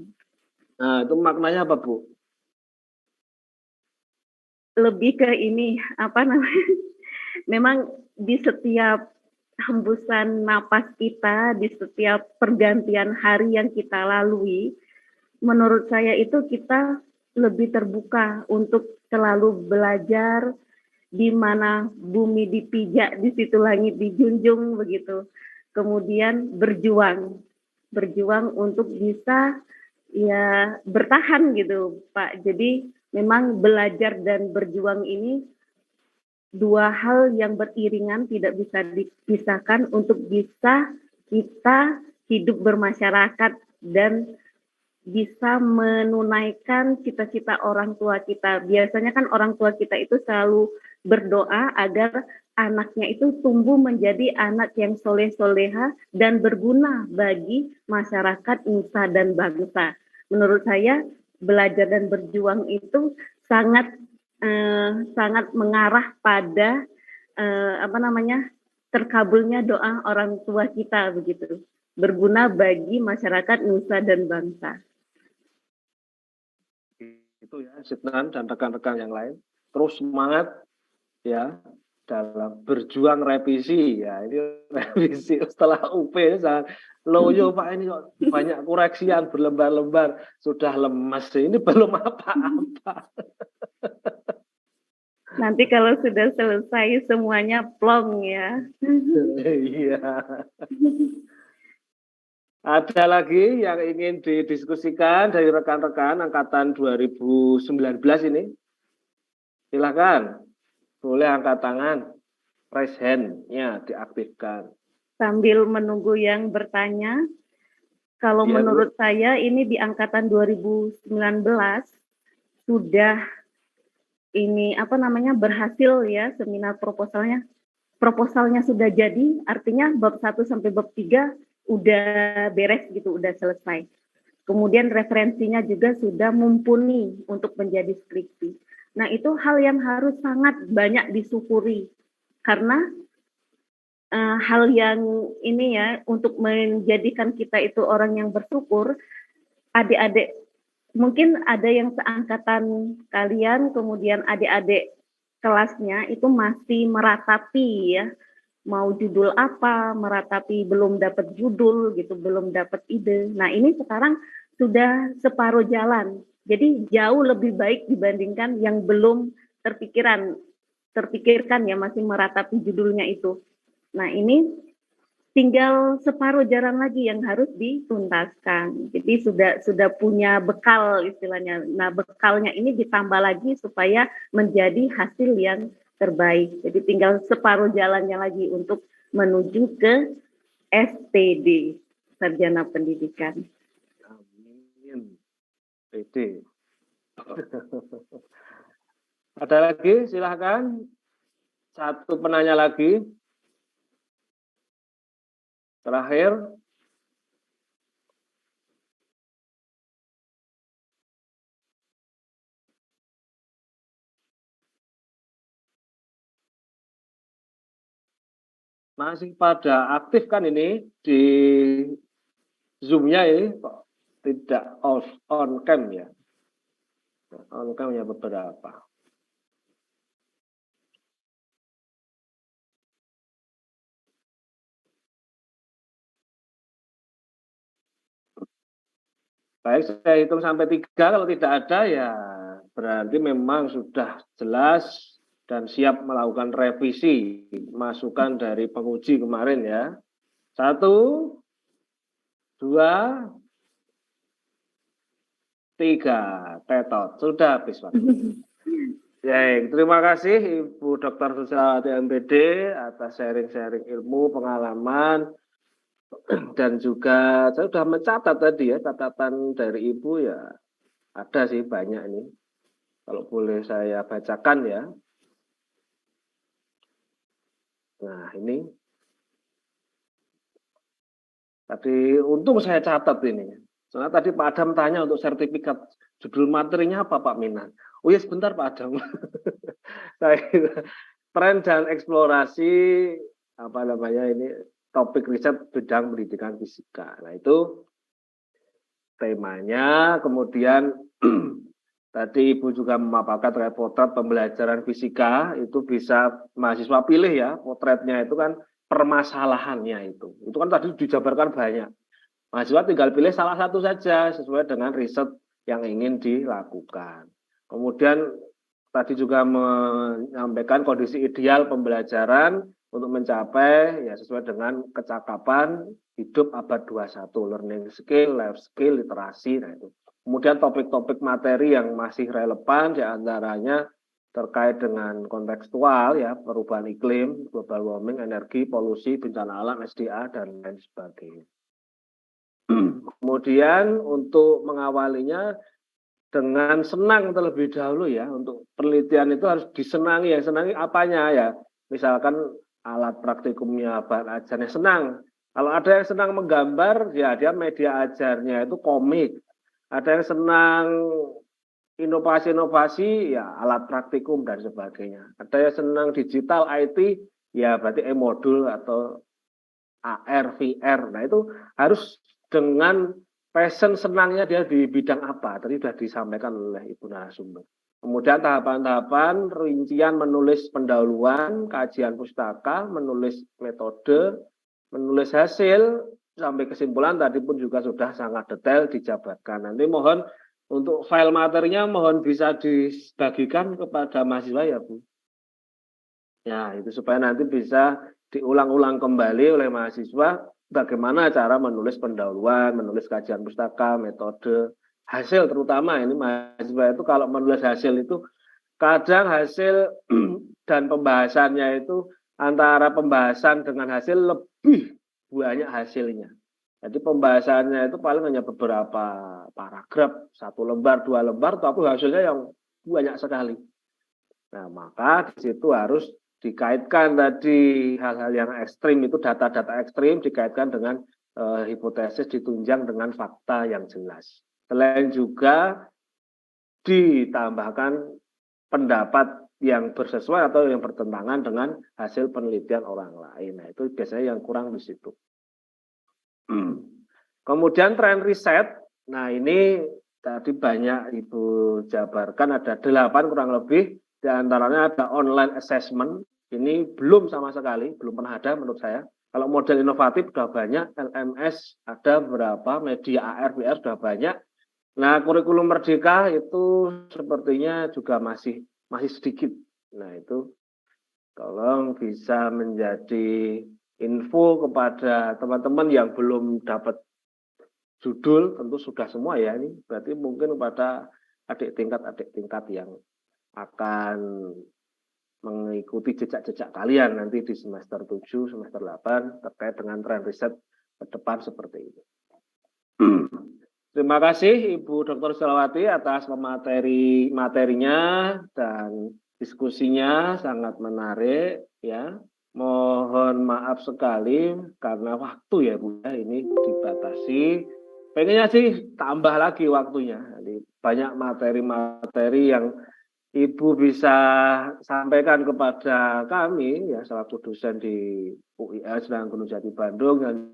Nah, itu maknanya apa Bu? Lebih ke ini, apa namanya? Memang di setiap hembusan napas kita, di setiap pergantian hari yang kita lalui, menurut saya itu kita lebih terbuka untuk selalu belajar, di mana bumi dipijak, di situ langit dijunjung begitu. Kemudian berjuang untuk bisa ya bertahan gitu Pak. Jadi memang belajar dan berjuang ini dua hal yang beriringan, tidak bisa dipisahkan untuk bisa kita hidup bermasyarakat dan bisa menunaikan cita-cita orang tua kita. Biasanya kan orang tua kita itu selalu berdoa agar anaknya itu tumbuh menjadi anak yang soleh-soleha dan berguna bagi masyarakat, nusa dan bangsa. Menurut saya belajar dan berjuang itu sangat mengarah pada terkabulnya doa orang tua kita begitu, berguna bagi masyarakat, nusa dan bangsa. Itu ya, Fitnan dan rekan-rekan yang lain terus semangat ya dalam berjuang revisi ya. Ini revisi setelah UP ini sangat loyo Pak, ini kok banyak koreksian berlembar-lembar, sudah lemes ini belum apa-apa. Nanti kalau sudah selesai semuanya plong ya. Iya. Ada lagi yang ingin didiskusikan dari rekan-rekan angkatan 2019 ini? Silakan. Boleh angkat tangan. Raise hand-nya diaktifkan. Sambil menunggu yang bertanya, kalau Ya, menurut saya ini di angkatan 2019 sudah ini berhasil ya seminar proposalnya. Proposalnya sudah jadi, artinya bab 1 sampai bab 3 udah beres gitu, udah selesai. Kemudian referensinya juga sudah mumpuni untuk menjadi skripsi. Nah, itu hal yang harus sangat banyak disyukuri. Karena hal yang ini ya, untuk menjadikan kita itu orang yang bersyukur, adik-adik, mungkin ada yang seangkatan kalian, kemudian adik-adik kelasnya itu masih meratapi ya, mau judul apa, meratapi belum dapat judul gitu, belum dapat ide. Nah ini sekarang sudah separuh jalan, jadi jauh lebih baik dibandingkan yang belum terpikirkan ya, masih meratapi judulnya itu. Nah ini tinggal separuh jalan lagi yang harus dituntaskan. Jadi sudah punya bekal istilahnya. Nah bekalnya ini ditambah lagi supaya menjadi hasil yang terbaik. Jadi tinggal separuh jalannya lagi untuk menuju ke SPD, Sarjana Pendidikan. Amin. PD. Ada lagi? Silahkan. Satu penanya lagi. Terakhir. Masih pada aktif kan ini di Zoom-nya ini kok tidak off on cam ya. On cam ya beberapa. Baik, saya hitung sampai 3. Kalau tidak ada ya berarti memang sudah jelas dan siap melakukan revisi masukan dari penguji kemarin ya. 1, 2, 3. Tetot. Sudah habis waktu. Baik, terima kasih Ibu Dr. Susiawati MPD atas sharing-sharing ilmu, pengalaman, dan juga saya sudah mencatat tadi ya, catatan dari Ibu ya ada sih banyak ini. Kalau boleh saya bacakan ya. Nah ini. Tadi untung saya catat ini. Soalnya tadi Pak Adam tanya untuk sertifikat, judul materinya apa Pak Minan? Oh ya sebentar Pak Adam. Tren dan eksplorasi apa namanya ini topik riset bidang pendidikan fisika. Nah itu temanya. Kemudian tadi Ibu juga memaparkan terkait potret pembelajaran fisika, itu bisa mahasiswa pilih ya, potretnya itu kan permasalahannya itu kan tadi dijabarkan banyak. Mahasiswa tinggal pilih salah satu saja sesuai dengan riset yang ingin dilakukan. Kemudian tadi juga menyampaikan kondisi ideal pembelajaran untuk mencapai ya sesuai dengan kecakapan hidup abad 21, learning skill, life skill, literasi. Nah itu. Kemudian topik-topik materi yang masih relevan diantaranya terkait dengan kontekstual ya, perubahan iklim, global warming, energi, polusi, bencana alam, SDA dan lain sebagainya. Kemudian untuk mengawalinya dengan senang terlebih dahulu ya, untuk penelitian itu harus disenangi. Yang senangi apanya ya? Misalkan alat praktikumnya, bahan ajarnya senang. Kalau ada yang senang menggambar, ya dia media ajarnya itu komik. Ada yang senang inovasi-inovasi, ya alat praktikum dan sebagainya. Ada yang senang digital IT, ya berarti e-modul atau AR, VR. Nah itu harus dengan passion senangnya dia di bidang apa. Tadi sudah disampaikan oleh Ibu narasumber. Kemudian tahapan-tahapan rincian menulis pendahuluan, kajian pustaka, menulis metode, menulis hasil, sampai kesimpulan tadi pun juga sudah sangat detail dijabarkan. Nanti mohon untuk file materinya mohon bisa dibagikan kepada mahasiswa ya Bu. Ya itu supaya nanti bisa diulang-ulang kembali oleh mahasiswa bagaimana cara menulis pendahuluan, menulis kajian pustaka, metode, hasil terutama ini mahasiswa itu kalau menulis hasil itu kadang hasil dan pembahasannya itu antara pembahasan dengan hasil lebih banyak hasilnya. Jadi pembahasannya itu paling hanya beberapa paragraf, 1 lembar, 2 lembar, tapi hasilnya yang banyak sekali. Nah, maka di situ harus dikaitkan tadi hal-hal yang ekstrim itu data-data ekstrim dikaitkan dengan hipotesis ditunjang dengan fakta yang jelas. Selain juga ditambahkan pendapat yang bersesuai atau yang bertentangan dengan hasil penelitian orang lain. Nah, itu biasanya yang kurang di situ. Kemudian tren riset. Nah, ini tadi banyak Ibu jabarkan ada 8 kurang lebih Di antaranya ada online assessment, ini belum sama sekali, belum pernah ada menurut saya. Kalau model inovatif sudah banyak, LMS ada beberapa, media AR, VR sudah banyak. Nah, kurikulum merdeka itu sepertinya juga masih sedikit. Nah, itu tolong bisa menjadi info kepada teman-teman yang belum dapat judul, tentu sudah semua ya ini. Berarti mungkin kepada adik tingkat yang akan mengikuti jejak-jejak kalian nanti di semester 7, semester 8 terkait dengan tren riset ke depan seperti itu. Terima kasih Ibu Dr. Silawati atas materinya dan diskusinya sangat menarik ya. Mohon maaf sekali karena waktu ya Bu ya, ini dibatasi. Pengennya sih tambah lagi waktunya. Jadi banyak materi-materi yang Ibu bisa sampaikan kepada kami ya selaku dosen di UIS dan Gunung Jati Bandung yang